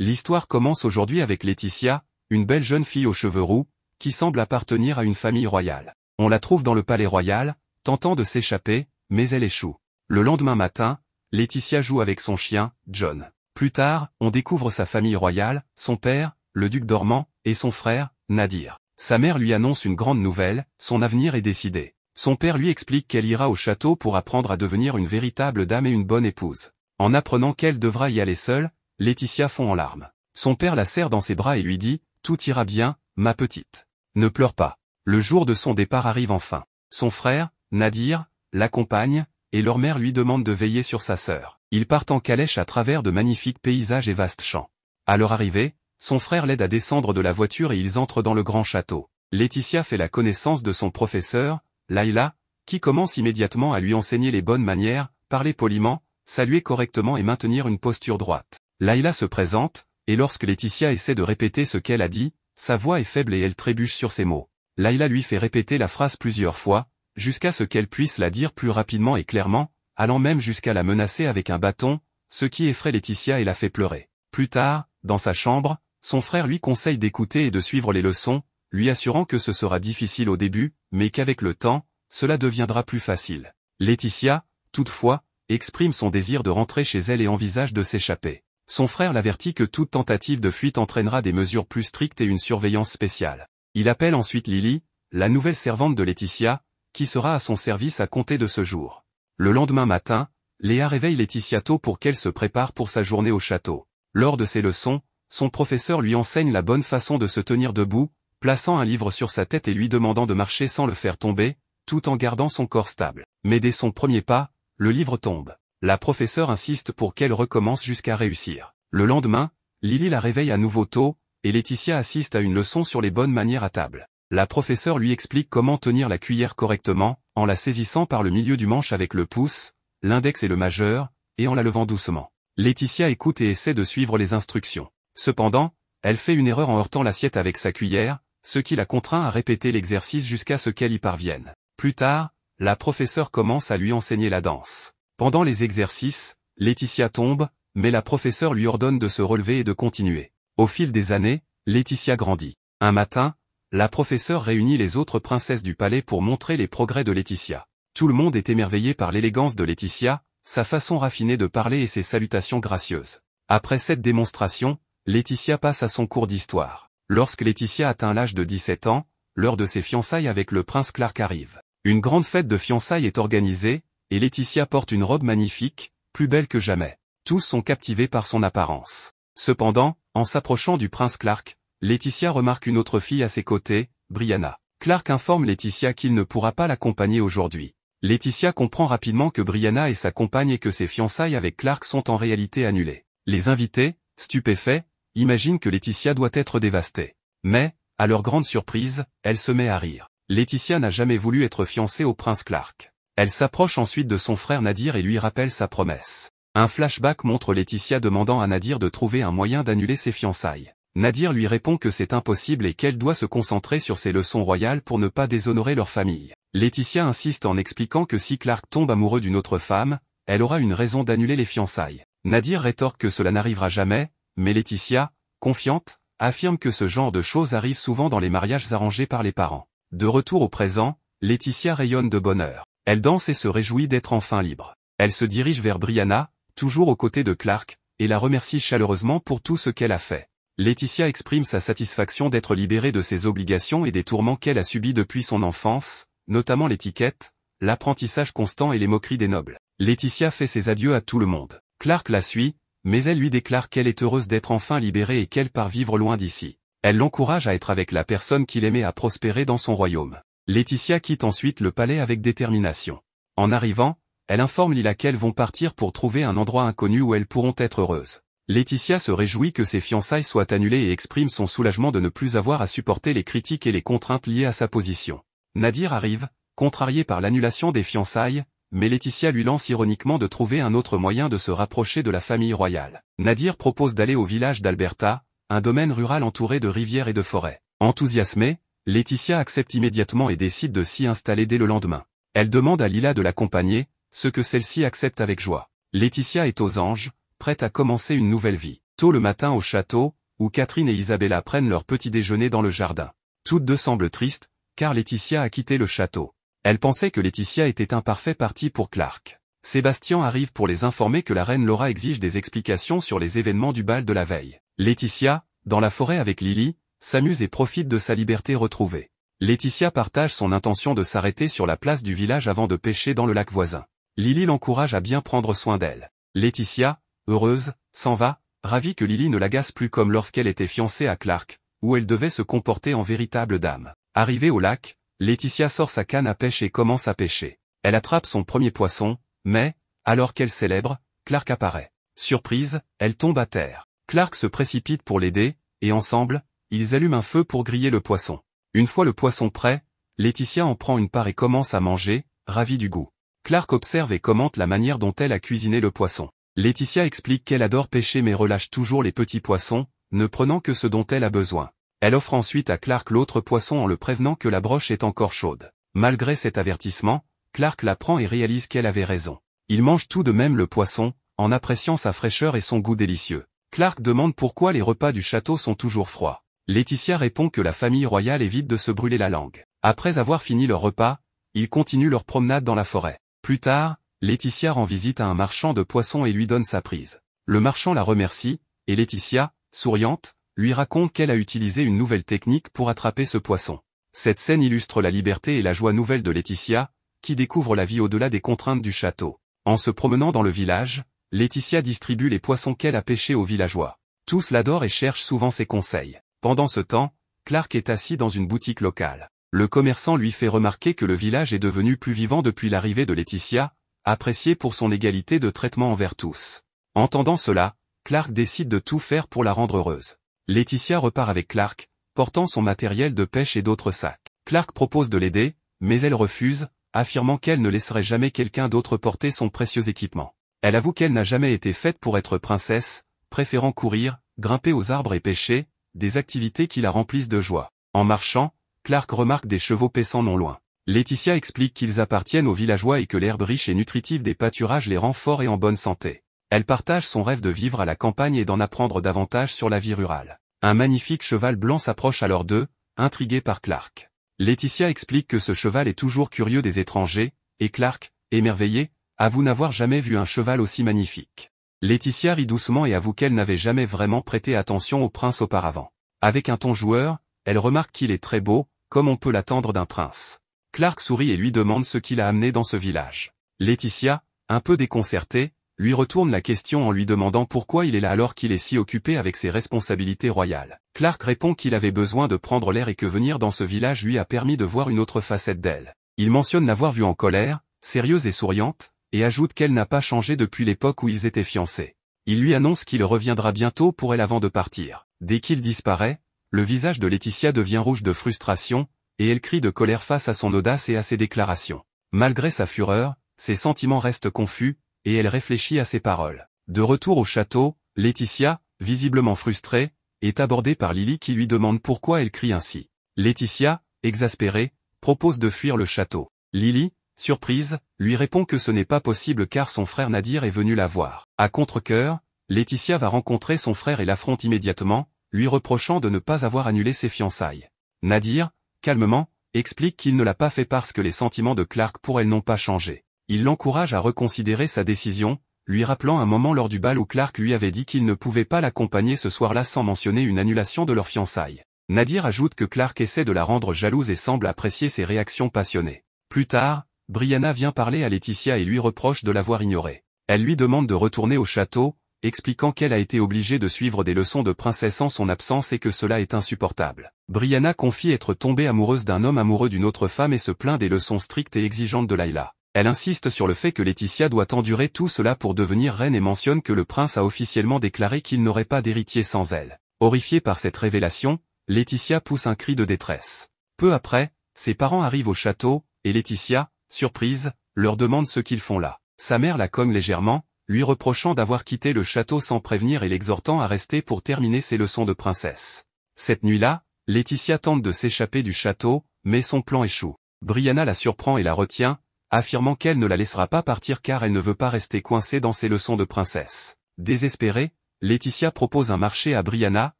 L'histoire commence aujourd'hui avec Laetitia, une belle jeune fille aux cheveux roux, qui semble appartenir à une famille royale. On la trouve dans le palais royal, tentant de s'échapper, mais elle échoue. Le lendemain matin, Laetitia joue avec son chien, John. Plus tard, on découvre sa famille royale, son père, le duc dormant, et son frère, Nadir. Sa mère lui annonce une grande nouvelle, son avenir est décidé. Son père lui explique qu'elle ira au château pour apprendre à devenir une véritable dame et une bonne épouse. En apprenant qu'elle devra y aller seule, Laetitia fond en larmes. Son père la serre dans ses bras et lui dit « Tout ira bien, ma petite. Ne pleure pas ». Le jour de son départ arrive enfin. Son frère, Nadir, l'accompagne, et leur mère lui demande de veiller sur sa sœur. Ils partent en calèche à travers de magnifiques paysages et vastes champs. À leur arrivée, son frère l'aide à descendre de la voiture et ils entrent dans le grand château. Laetitia fait la connaissance de son professeur, Layla, qui commence immédiatement à lui enseigner les bonnes manières, parler poliment, saluer correctement et maintenir une posture droite. Layla se présente, et lorsque Laetitia essaie de répéter ce qu'elle a dit, sa voix est faible et elle trébuche sur ses mots. Layla lui fait répéter la phrase plusieurs fois, jusqu'à ce qu'elle puisse la dire plus rapidement et clairement, allant même jusqu'à la menacer avec un bâton, ce qui effraie Laetitia et la fait pleurer. Plus tard, dans sa chambre, son frère lui conseille d'écouter et de suivre les leçons, lui assurant que ce sera difficile au début, mais qu'avec le temps, cela deviendra plus facile. Laetitia, toutefois, exprime son désir de rentrer chez elle et envisage de s'échapper. Son frère l'avertit que toute tentative de fuite entraînera des mesures plus strictes et une surveillance spéciale. Il appelle ensuite Lily, la nouvelle servante de Laetitia, qui sera à son service à compter de ce jour. Le lendemain matin, Léa réveille Laetitia tôt pour qu'elle se prépare pour sa journée au château. Lors de ses leçons, son professeur lui enseigne la bonne façon de se tenir debout, plaçant un livre sur sa tête et lui demandant de marcher sans le faire tomber, tout en gardant son corps stable. Mais dès son premier pas, le livre tombe. La professeure insiste pour qu'elle recommence jusqu'à réussir. Le lendemain, Lily la réveille à nouveau tôt, et Laetitia assiste à une leçon sur les bonnes manières à table. La professeure lui explique comment tenir la cuillère correctement, en la saisissant par le milieu du manche avec le pouce, l'index et le majeur, et en la levant doucement. Laetitia écoute et essaie de suivre les instructions. Cependant, elle fait une erreur en heurtant l'assiette avec sa cuillère, ce qui la contraint à répéter l'exercice jusqu'à ce qu'elle y parvienne. Plus tard, la professeure commence à lui enseigner la danse. Pendant les exercices, Laetitia tombe, mais la professeure lui ordonne de se relever et de continuer. Au fil des années, Laetitia grandit. Un matin, la professeure réunit les autres princesses du palais pour montrer les progrès de Laetitia. Tout le monde est émerveillé par l'élégance de Laetitia, sa façon raffinée de parler et ses salutations gracieuses. Après cette démonstration, Laetitia passe à son cours d'histoire. Lorsque Laetitia atteint l'âge de 17 ans, l'heure de ses fiançailles avec le prince Clark arrive. Une grande fête de fiançailles est organisée, et Laetitia porte une robe magnifique, plus belle que jamais. Tous sont captivés par son apparence. Cependant, en s'approchant du prince Clark, Laetitia remarque une autre fille à ses côtés, Brianna. Clark informe Laetitia qu'il ne pourra pas l'accompagner aujourd'hui. Laetitia comprend rapidement que Brianna est sa compagne et que ses fiançailles avec Clark sont en réalité annulées. Les invités, stupéfaits, imaginent que Laetitia doit être dévastée. Mais, à leur grande surprise, elle se met à rire. Laetitia n'a jamais voulu être fiancée au prince Clark. Elle s'approche ensuite de son frère Nadir et lui rappelle sa promesse. Un flashback montre Laetitia demandant à Nadir de trouver un moyen d'annuler ses fiançailles. Nadir lui répond que c'est impossible et qu'elle doit se concentrer sur ses leçons royales pour ne pas déshonorer leur famille. Laetitia insiste en expliquant que si Clark tombe amoureux d'une autre femme, elle aura une raison d'annuler les fiançailles. Nadir rétorque que cela n'arrivera jamais, mais Laetitia, confiante, affirme que ce genre de choses arrive souvent dans les mariages arrangés par les parents. De retour au présent, Laetitia rayonne de bonheur. Elle danse et se réjouit d'être enfin libre. Elle se dirige vers Brianna, toujours aux côtés de Clark, et la remercie chaleureusement pour tout ce qu'elle a fait. Laetitia exprime sa satisfaction d'être libérée de ses obligations et des tourments qu'elle a subis depuis son enfance, notamment l'étiquette, l'apprentissage constant et les moqueries des nobles. Laetitia fait ses adieux à tout le monde. Clark la suit, mais elle lui déclare qu'elle est heureuse d'être enfin libérée et qu'elle part vivre loin d'ici. Elle l'encourage à être avec la personne qu'il aimait et à prospérer dans son royaume. Laetitia quitte ensuite le palais avec détermination. En arrivant, elle informe Lila qu'elles vont partir pour trouver un endroit inconnu où elles pourront être heureuses. Laetitia se réjouit que ses fiançailles soient annulées et exprime son soulagement de ne plus avoir à supporter les critiques et les contraintes liées à sa position. Nadir arrive, contrarié par l'annulation des fiançailles, mais Laetitia lui lance ironiquement de trouver un autre moyen de se rapprocher de la famille royale. Nadir propose d'aller au village d'Alberta, un domaine rural entouré de rivières et de forêts. Enthousiasmée, Laetitia accepte immédiatement et décide de s'y installer dès le lendemain. Elle demande à Lila de l'accompagner, ce que celle-ci accepte avec joie. Laetitia est aux anges, prête à commencer une nouvelle vie. tôt le matin au château, où Catherine et Isabella prennent leur petit déjeuner dans le jardin. Toutes deux semblent tristes, car Laetitia a quitté le château. Elle pensait que Laetitia était un parfait parti pour Clark. Sébastien arrive pour les informer que la reine Laura exige des explications sur les événements du bal de la veille. Laetitia, dans la forêt avec Lily, s'amuse et profite de sa liberté retrouvée. Laetitia partage son intention de s'arrêter sur la place du village avant de pêcher dans le lac voisin. Lily l'encourage à bien prendre soin d'elle. Laetitia, heureuse, s'en va, ravie que Lily ne l'agace plus comme lorsqu'elle était fiancée à Clark, où elle devait se comporter en véritable dame. Arrivée au lac, Laetitia sort sa canne à pêche et commence à pêcher. Elle attrape son premier poisson, mais, alors qu'elle célèbre, Clark apparaît. Surprise, elle tombe à terre. Clark se précipite pour l'aider, et ensemble, ils allument un feu pour griller le poisson. Une fois le poisson prêt, Laetitia en prend une part et commence à manger, ravie du goût. Clark observe et commente la manière dont elle a cuisiné le poisson. Laetitia explique qu'elle adore pêcher mais relâche toujours les petits poissons, ne prenant que ce dont elle a besoin. Elle offre ensuite à Clark l'autre poisson en le prévenant que la broche est encore chaude. Malgré cet avertissement, Clark la prend et réalise qu'elle avait raison. Il mange tout de même le poisson, en appréciant sa fraîcheur et son goût délicieux. Clark demande pourquoi les repas du château sont toujours froids. Laetitia répond que la famille royale évite de se brûler la langue. Après avoir fini leur repas, ils continuent leur promenade dans la forêt. Plus tard, Laetitia rend visite à un marchand de poissons et lui donne sa prise. Le marchand la remercie, et Laetitia, souriante, lui raconte qu'elle a utilisé une nouvelle technique pour attraper ce poisson. Cette scène illustre la liberté et la joie nouvelle de Laetitia, qui découvre la vie au-delà des contraintes du château. En se promenant dans le village, Laetitia distribue les poissons qu'elle a pêchés aux villageois. Tous l'adorent et cherchent souvent ses conseils. Pendant ce temps, Clark est assis dans une boutique locale. Le commerçant lui fait remarquer que le village est devenu plus vivant depuis l'arrivée de Laetitia, apprécié pour son égalité de traitement envers tous. Entendant cela, Clark décide de tout faire pour la rendre heureuse. Laetitia repart avec Clark, portant son matériel de pêche et d'autres sacs. Clark propose de l'aider, mais elle refuse, affirmant qu'elle ne laisserait jamais quelqu'un d'autre porter son précieux équipement. Elle avoue qu'elle n'a jamais été faite pour être princesse, préférant courir, grimper aux arbres et pêcher, des activités qui la remplissent de joie. En marchant, Clark remarque des chevaux paissant non loin. Laetitia explique qu'ils appartiennent aux villageois et que l'herbe riche et nutritive des pâturages les rend forts et en bonne santé. Elle partage son rêve de vivre à la campagne et d'en apprendre davantage sur la vie rurale. Un magnifique cheval blanc s'approche alors d'eux, intrigué par Clark. Laetitia explique que ce cheval est toujours curieux des étrangers, et Clark, émerveillé, avoue n'avoir jamais vu un cheval aussi magnifique. Laetitia rit doucement et avoue qu'elle n'avait jamais vraiment prêté attention au prince auparavant. Avec un ton joueur, elle remarque qu'il est très beau, comme on peut l'attendre d'un prince. Clark sourit et lui demande ce qui l'a amené dans ce village. Laetitia, un peu déconcertée, lui retourne la question en lui demandant pourquoi il est là alors qu'il est si occupé avec ses responsabilités royales. Clark répond qu'il avait besoin de prendre l'air et que venir dans ce village lui a permis de voir une autre facette d'elle. Il mentionne l'avoir vue en colère, sérieuse et souriante, et ajoute qu'elle n'a pas changé depuis l'époque où ils étaient fiancés. Il lui annonce qu'il reviendra bientôt pour elle avant de partir. Dès qu'il disparaît, le visage de Laetitia devient rouge de frustration, et elle crie de colère face à son audace et à ses déclarations. Malgré sa fureur, ses sentiments restent confus, et elle réfléchit à ses paroles. De retour au château, Laetitia, visiblement frustrée, est abordée par Lily qui lui demande pourquoi elle crie ainsi. Laetitia, exaspérée, propose de fuir le château. Lily, surprise, lui répond que ce n'est pas possible car son frère Nadir est venu la voir. À contre-cœur, Laetitia va rencontrer son frère et l'affronte immédiatement, lui reprochant de ne pas avoir annulé ses fiançailles. Nadir, calmement, explique qu'il ne l'a pas fait parce que les sentiments de Clark pour elle n'ont pas changé. Il l'encourage à reconsidérer sa décision, lui rappelant un moment lors du bal où Clark lui avait dit qu'il ne pouvait pas l'accompagner ce soir-là sans mentionner une annulation de leurs fiançailles. Nadir ajoute que Clark essaie de la rendre jalouse et semble apprécier ses réactions passionnées. Plus tard, Brianna vient parler à Laetitia et lui reproche de l'avoir ignorée. Elle lui demande de retourner au château, expliquant qu'elle a été obligée de suivre des leçons de princesse en son absence et que cela est insupportable. Brianna confie être tombée amoureuse d'un homme amoureux d'une autre femme et se plaint des leçons strictes et exigeantes de Layla. Elle insiste sur le fait que Laetitia doit endurer tout cela pour devenir reine et mentionne que le prince a officiellement déclaré qu'il n'aurait pas d'héritier sans elle. Horrifiée par cette révélation, Laetitia pousse un cri de détresse. Peu après, ses parents arrivent au château, et Laetitia, surprise, leur demande ce qu'ils font là. Sa mère la cogne légèrement, lui reprochant d'avoir quitté le château sans prévenir et l'exhortant à rester pour terminer ses leçons de princesse. Cette nuit-là, Laetitia tente de s'échapper du château, mais son plan échoue. Brianna la surprend et la retient, affirmant qu'elle ne la laissera pas partir car elle ne veut pas rester coincée dans ses leçons de princesse. Désespérée, Laetitia propose un marché à Brianna.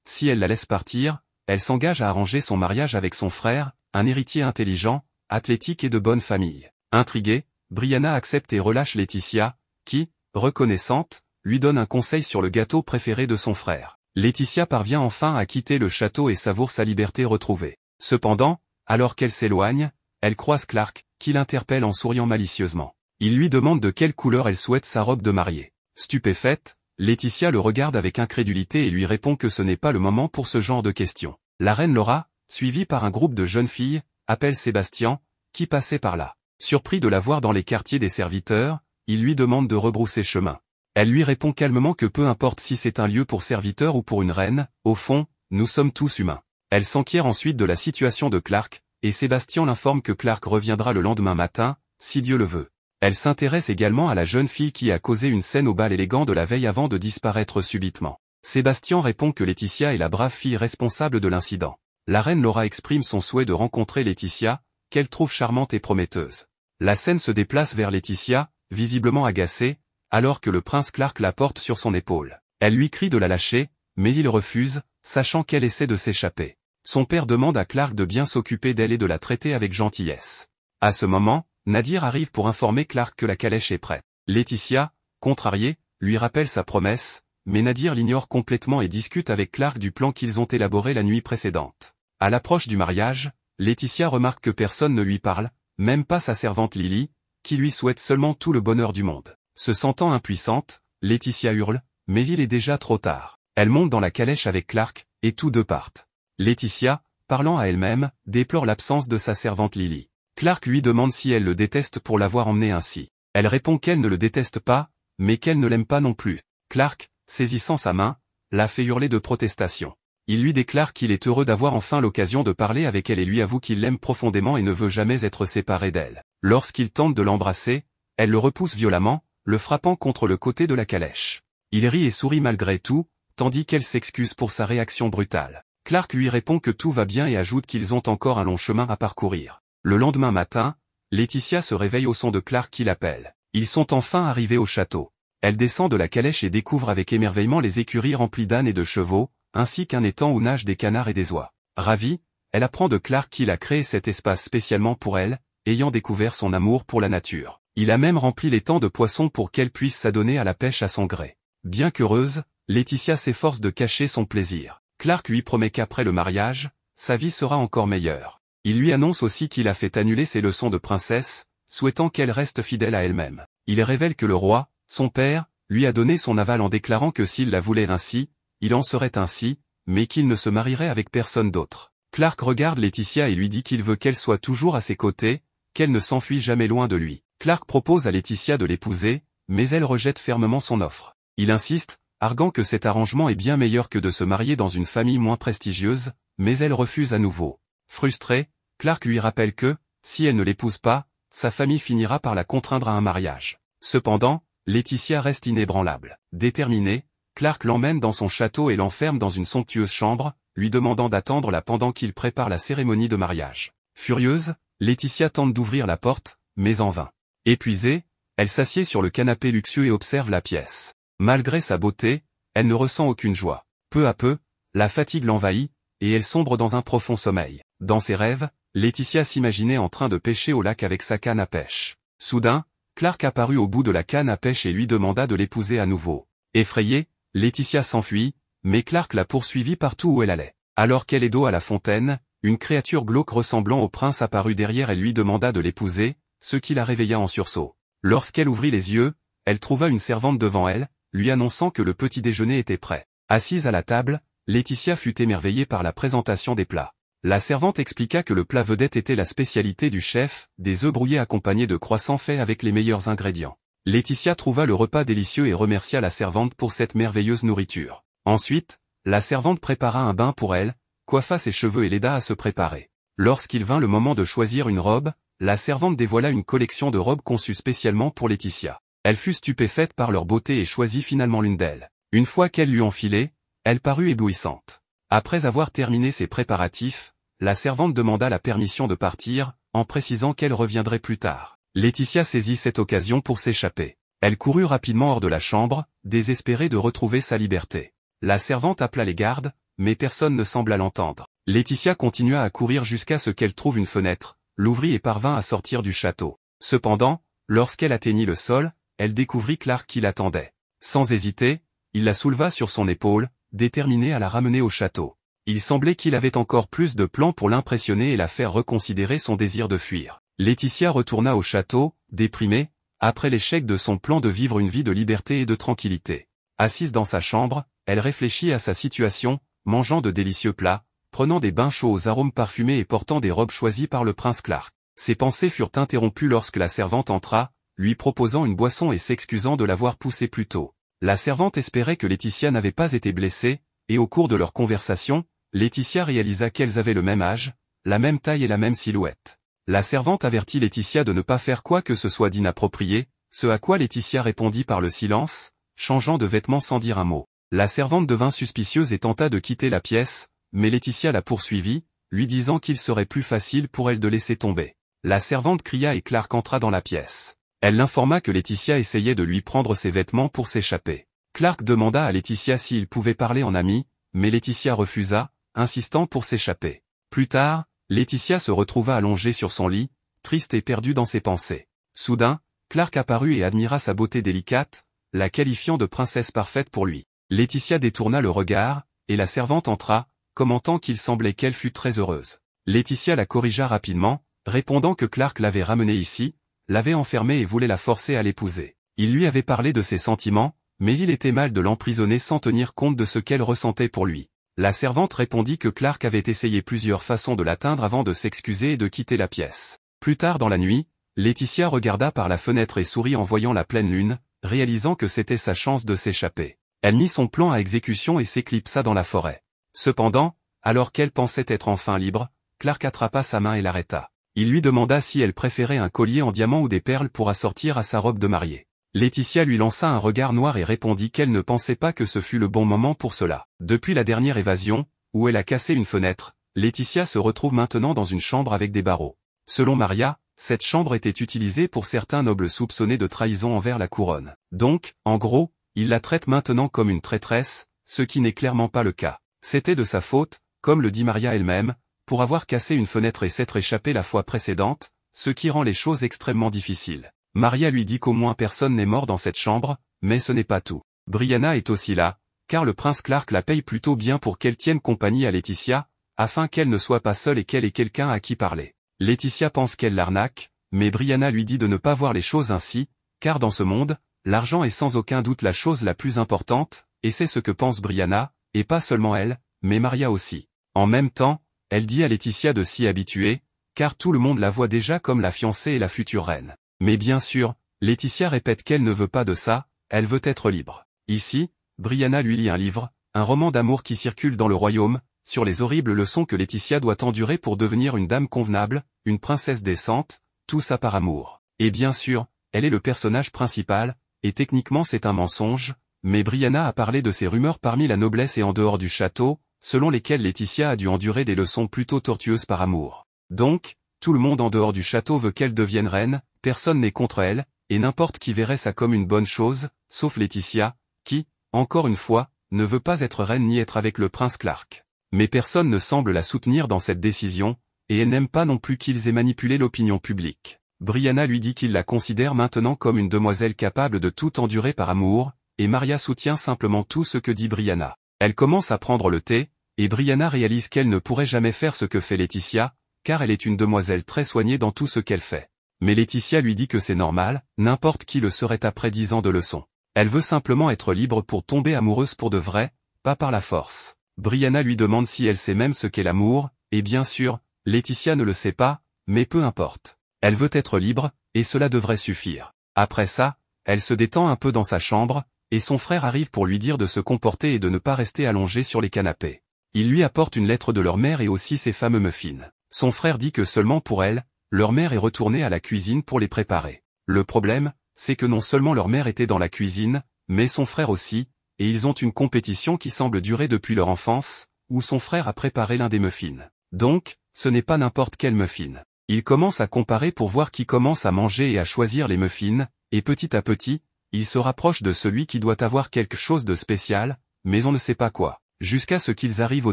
Si elle la laisse partir, elle s'engage à arranger son mariage avec son frère, un héritier intelligent, athlétique et de bonne famille. Intriguée, Brianna accepte et relâche Laetitia, qui, reconnaissante, lui donne un conseil sur le gâteau préféré de son frère. Laetitia parvient enfin à quitter le château et savoure sa liberté retrouvée. Cependant, alors qu'elle s'éloigne, elle croise Clark, qui l'interpelle en souriant malicieusement. Il lui demande de quelle couleur elle souhaite sa robe de mariée. Stupéfaite, Laetitia le regarde avec incrédulité et lui répond que ce n'est pas le moment pour ce genre de questions. La reine Laura, suivie par un groupe de jeunes filles, appelle Sébastien, qui passait par là. Surpris de la voir dans les quartiers des serviteurs, il lui demande de rebrousser chemin. Elle lui répond calmement que peu importe si c'est un lieu pour serviteurs ou pour une reine, au fond, nous sommes tous humains. Elle s'enquiert ensuite de la situation de Clark, et Sébastien l'informe que Clark reviendra le lendemain matin, si Dieu le veut. Elle s'intéresse également à la jeune fille qui a causé une scène au bal élégant de la veille avant de disparaître subitement. Sébastien répond que Laetitia est la brave fille responsable de l'incident. La reine Laura exprime son souhait de rencontrer Laetitia, qu'elle trouve charmante et prometteuse. La scène se déplace vers Laetitia, visiblement agacée, alors que le prince Clark la porte sur son épaule. Elle lui crie de la lâcher, mais il refuse, sachant qu'elle essaie de s'échapper. Son père demande à Clark de bien s'occuper d'elle et de la traiter avec gentillesse. À ce moment, Nadir arrive pour informer Clark que la calèche est prête. Laetitia, contrariée, lui rappelle sa promesse, mais Nadir l'ignore complètement et discute avec Clark du plan qu'ils ont élaboré la nuit précédente. À l'approche du mariage, Laetitia remarque que personne ne lui parle, même pas sa servante Lily, qui lui souhaite seulement tout le bonheur du monde. Se sentant impuissante, Laetitia hurle, mais il est déjà trop tard. Elle monte dans la calèche avec Clark, et tous deux partent. Laetitia, parlant à elle-même, déplore l'absence de sa servante Lily. Clark lui demande si elle le déteste pour l'avoir emmené ainsi. Elle répond qu'elle ne le déteste pas, mais qu'elle ne l'aime pas non plus. Clark, saisissant sa main, la fait hurler de protestation. Il lui déclare qu'il est heureux d'avoir enfin l'occasion de parler avec elle et lui avoue qu'il l'aime profondément et ne veut jamais être séparé d'elle. Lorsqu'il tente de l'embrasser, elle le repousse violemment, le frappant contre le côté de la calèche. Il rit et sourit malgré tout, tandis qu'elle s'excuse pour sa réaction brutale. Clark lui répond que tout va bien et ajoute qu'ils ont encore un long chemin à parcourir. Le lendemain matin, Laetitia se réveille au son de Clark qui l'appelle. Ils sont enfin arrivés au château. Elle descend de la calèche et découvre avec émerveillement les écuries remplies d'ânes et de chevaux, ainsi qu'un étang où nagent des canards et des oies. Ravie, elle apprend de Clark qu'il a créé cet espace spécialement pour elle, ayant découvert son amour pour la nature. Il a même rempli l'étang de poissons pour qu'elle puisse s'adonner à la pêche à son gré. Bien qu'heureuse, Laetitia s'efforce de cacher son plaisir. Clark lui promet qu'après le mariage, sa vie sera encore meilleure. Il lui annonce aussi qu'il a fait annuler ses leçons de princesse, souhaitant qu'elle reste fidèle à elle-même. Il révèle que le roi, son père, lui a donné son aval en déclarant que s'il la voulait ainsi, il en serait ainsi, mais qu'il ne se marierait avec personne d'autre. Clark regarde Laetitia et lui dit qu'il veut qu'elle soit toujours à ses côtés, qu'elle ne s'enfuit jamais loin de lui. Clark propose à Laetitia de l'épouser, mais elle rejette fermement son offre. Il insiste, arguant que cet arrangement est bien meilleur que de se marier dans une famille moins prestigieuse, mais elle refuse à nouveau. Frustrée, Clark lui rappelle que, si elle ne l'épouse pas, sa famille finira par la contraindre à un mariage. Cependant, Laetitia reste inébranlable. Déterminée, Clark l'emmène dans son château et l'enferme dans une somptueuse chambre, lui demandant d'attendre pendant qu'il prépare la cérémonie de mariage. Furieuse, Laetitia tente d'ouvrir la porte, mais en vain. Épuisée, elle s'assied sur le canapé luxueux et observe la pièce. Malgré sa beauté, elle ne ressent aucune joie. Peu à peu, la fatigue l'envahit, et elle sombre dans un profond sommeil. Dans ses rêves, Laetitia s'imaginait en train de pêcher au lac avec sa canne à pêche. Soudain, Clark apparut au bout de la canne à pêche et lui demanda de l'épouser à nouveau. Effrayée, Laetitia s'enfuit, mais Clark la poursuivit partout où elle allait. Alors qu'elle est dos à la fontaine, une créature glauque ressemblant au prince apparut derrière et lui demanda de l'épouser, ce qui la réveilla en sursaut. Lorsqu'elle ouvrit les yeux, elle trouva une servante devant elle, lui annonçant que le petit déjeuner était prêt. Assise à la table, Laetitia fut émerveillée par la présentation des plats. La servante expliqua que le plat vedette était la spécialité du chef, des œufs brouillés accompagnés de croissants faits avec les meilleurs ingrédients. Laetitia trouva le repas délicieux et remercia la servante pour cette merveilleuse nourriture. Ensuite, la servante prépara un bain pour elle, coiffa ses cheveux et l'aida à se préparer. Lorsqu'il vint le moment de choisir une robe, la servante dévoila une collection de robes conçues spécialement pour Laetitia. Elle fut stupéfaite par leur beauté et choisit finalement l'une d'elles. Une fois qu'elle l'eut enfilée, elle parut éblouissante. Après avoir terminé ses préparatifs, la servante demanda la permission de partir, en précisant qu'elle reviendrait plus tard. Laetitia saisit cette occasion pour s'échapper. Elle courut rapidement hors de la chambre, désespérée de retrouver sa liberté. La servante appela les gardes, mais personne ne sembla l'entendre. Laetitia continua à courir jusqu'à ce qu'elle trouve une fenêtre, l'ouvrit et parvint à sortir du château. Cependant, lorsqu'elle atteignit le sol, elle découvrit Clark qui l'attendait. Sans hésiter, il la souleva sur son épaule, déterminé à la ramener au château. Il semblait qu'il avait encore plus de plans pour l'impressionner et la faire reconsidérer son désir de fuir. Laetitia retourna au château, déprimée, après l'échec de son plan de vivre une vie de liberté et de tranquillité. Assise dans sa chambre, elle réfléchit à sa situation, mangeant de délicieux plats, prenant des bains chauds aux arômes parfumés et portant des robes choisies par le prince Clark. Ses pensées furent interrompues lorsque la servante entra, lui proposant une boisson et s'excusant de l'avoir poussée plus tôt. La servante espérait que Laetitia n'avait pas été blessée, et au cours de leur conversation, Laetitia réalisa qu'elles avaient le même âge, la même taille et la même silhouette. La servante avertit Laetitia de ne pas faire quoi que ce soit d'inapproprié, ce à quoi Laetitia répondit par le silence, changeant de vêtements sans dire un mot. La servante devint suspicieuse et tenta de quitter la pièce, mais Laetitia la poursuivit, lui disant qu'il serait plus facile pour elle de laisser tomber. La servante cria et Clark entra dans la pièce. Elle l'informa que Laetitia essayait de lui prendre ses vêtements pour s'échapper. Clark demanda à Laetitia s'il pouvait parler en ami, mais Laetitia refusa, insistant pour s'échapper. Plus tard, Laetitia se retrouva allongée sur son lit, triste et perdue dans ses pensées. Soudain, Clark apparut et admira sa beauté délicate, la qualifiant de princesse parfaite pour lui. Laetitia détourna le regard, et la servante entra, commentant qu'il semblait qu'elle fût très heureuse. Laetitia la corrigea rapidement, répondant que Clark l'avait ramenée ici, l'avait enfermée et voulait la forcer à l'épouser. Il lui avait parlé de ses sentiments, mais il était mal de l'emprisonner sans tenir compte de ce qu'elle ressentait pour lui. La servante répondit que Clark avait essayé plusieurs façons de l'atteindre avant de s'excuser et de quitter la pièce. Plus tard dans la nuit, Laetitia regarda par la fenêtre et sourit en voyant la pleine lune, réalisant que c'était sa chance de s'échapper. Elle mit son plan à exécution et s'éclipsa dans la forêt. Cependant, alors qu'elle pensait être enfin libre, Clark attrapa sa main et l'arrêta. Il lui demanda si elle préférait un collier en diamant ou des perles pour assortir à sa robe de mariée. Laetitia lui lança un regard noir et répondit qu'elle ne pensait pas que ce fût le bon moment pour cela. Depuis la dernière évasion, où elle a cassé une fenêtre, Laetitia se retrouve maintenant dans une chambre avec des barreaux. Selon Maria, cette chambre était utilisée pour certains nobles soupçonnés de trahison envers la couronne. Donc, en gros, il la traite maintenant comme une traîtresse, ce qui n'est clairement pas le cas. C'était de sa faute, comme le dit Maria elle-même, pour avoir cassé une fenêtre et s'être échappée la fois précédente, ce qui rend les choses extrêmement difficiles. Maria lui dit qu'au moins personne n'est mort dans cette chambre, mais ce n'est pas tout. Brianna est aussi là, car le prince Clark la paye plutôt bien pour qu'elle tienne compagnie à Laetitia, afin qu'elle ne soit pas seule et qu'elle ait quelqu'un à qui parler. Laetitia pense qu'elle l'arnaque, mais Brianna lui dit de ne pas voir les choses ainsi, car dans ce monde, l'argent est sans aucun doute la chose la plus importante, et c'est ce que pense Brianna, et pas seulement elle, mais Maria aussi. En même temps, elle dit à Laetitia de s'y habituer, car tout le monde la voit déjà comme la fiancée et la future reine. Mais bien sûr, Laetitia répète qu'elle ne veut pas de ça, elle veut être libre. Ici, Brianna lui lit un livre, un roman d'amour qui circule dans le royaume, sur les horribles leçons que Laetitia doit endurer pour devenir une dame convenable, une princesse décente, tout ça par amour. Et bien sûr, elle est le personnage principal, et techniquement c'est un mensonge, mais Brianna a parlé de ces rumeurs parmi la noblesse et en dehors du château, selon lesquelles Laetitia a dû endurer des leçons plutôt tortueuses par amour. Donc, tout le monde en dehors du château veut qu'elle devienne reine, personne n'est contre elle, et n'importe qui verrait ça comme une bonne chose, sauf Laetitia, qui, encore une fois, ne veut pas être reine ni être avec le prince Clark. Mais personne ne semble la soutenir dans cette décision, et elle n'aime pas non plus qu'ils aient manipulé l'opinion publique. Brianna lui dit qu'il la considère maintenant comme une demoiselle capable de tout endurer par amour, et Maria soutient simplement tout ce que dit Brianna. Elle commence à prendre le thé, et Brianna réalise qu'elle ne pourrait jamais faire ce que fait Laetitia, car elle est une demoiselle très soignée dans tout ce qu'elle fait. Mais Laetitia lui dit que c'est normal, n'importe qui le serait après 10 ans de leçons. Elle veut simplement être libre pour tomber amoureuse pour de vrai, pas par la force. Brianna lui demande si elle sait même ce qu'est l'amour, et bien sûr, Laetitia ne le sait pas, mais peu importe. Elle veut être libre, et cela devrait suffire. Après ça, elle se détend un peu dans sa chambre, et son frère arrive pour lui dire de se comporter et de ne pas rester allongé sur les canapés. Il lui apporte une lettre de leur mère et aussi ses fameux muffins. Son frère dit que seulement pour elle, leur mère est retournée à la cuisine pour les préparer. Le problème, c'est que non seulement leur mère était dans la cuisine, mais son frère aussi, et ils ont une compétition qui semble durer depuis leur enfance, où son frère a préparé l'un des muffins. Donc, ce n'est pas n'importe quel muffin. Ils commencent à comparer pour voir qui commence à manger et à choisir les muffins, et petit à petit, il se rapproche de celui qui doit avoir quelque chose de spécial, mais on ne sait pas quoi. Jusqu'à ce qu'ils arrivent au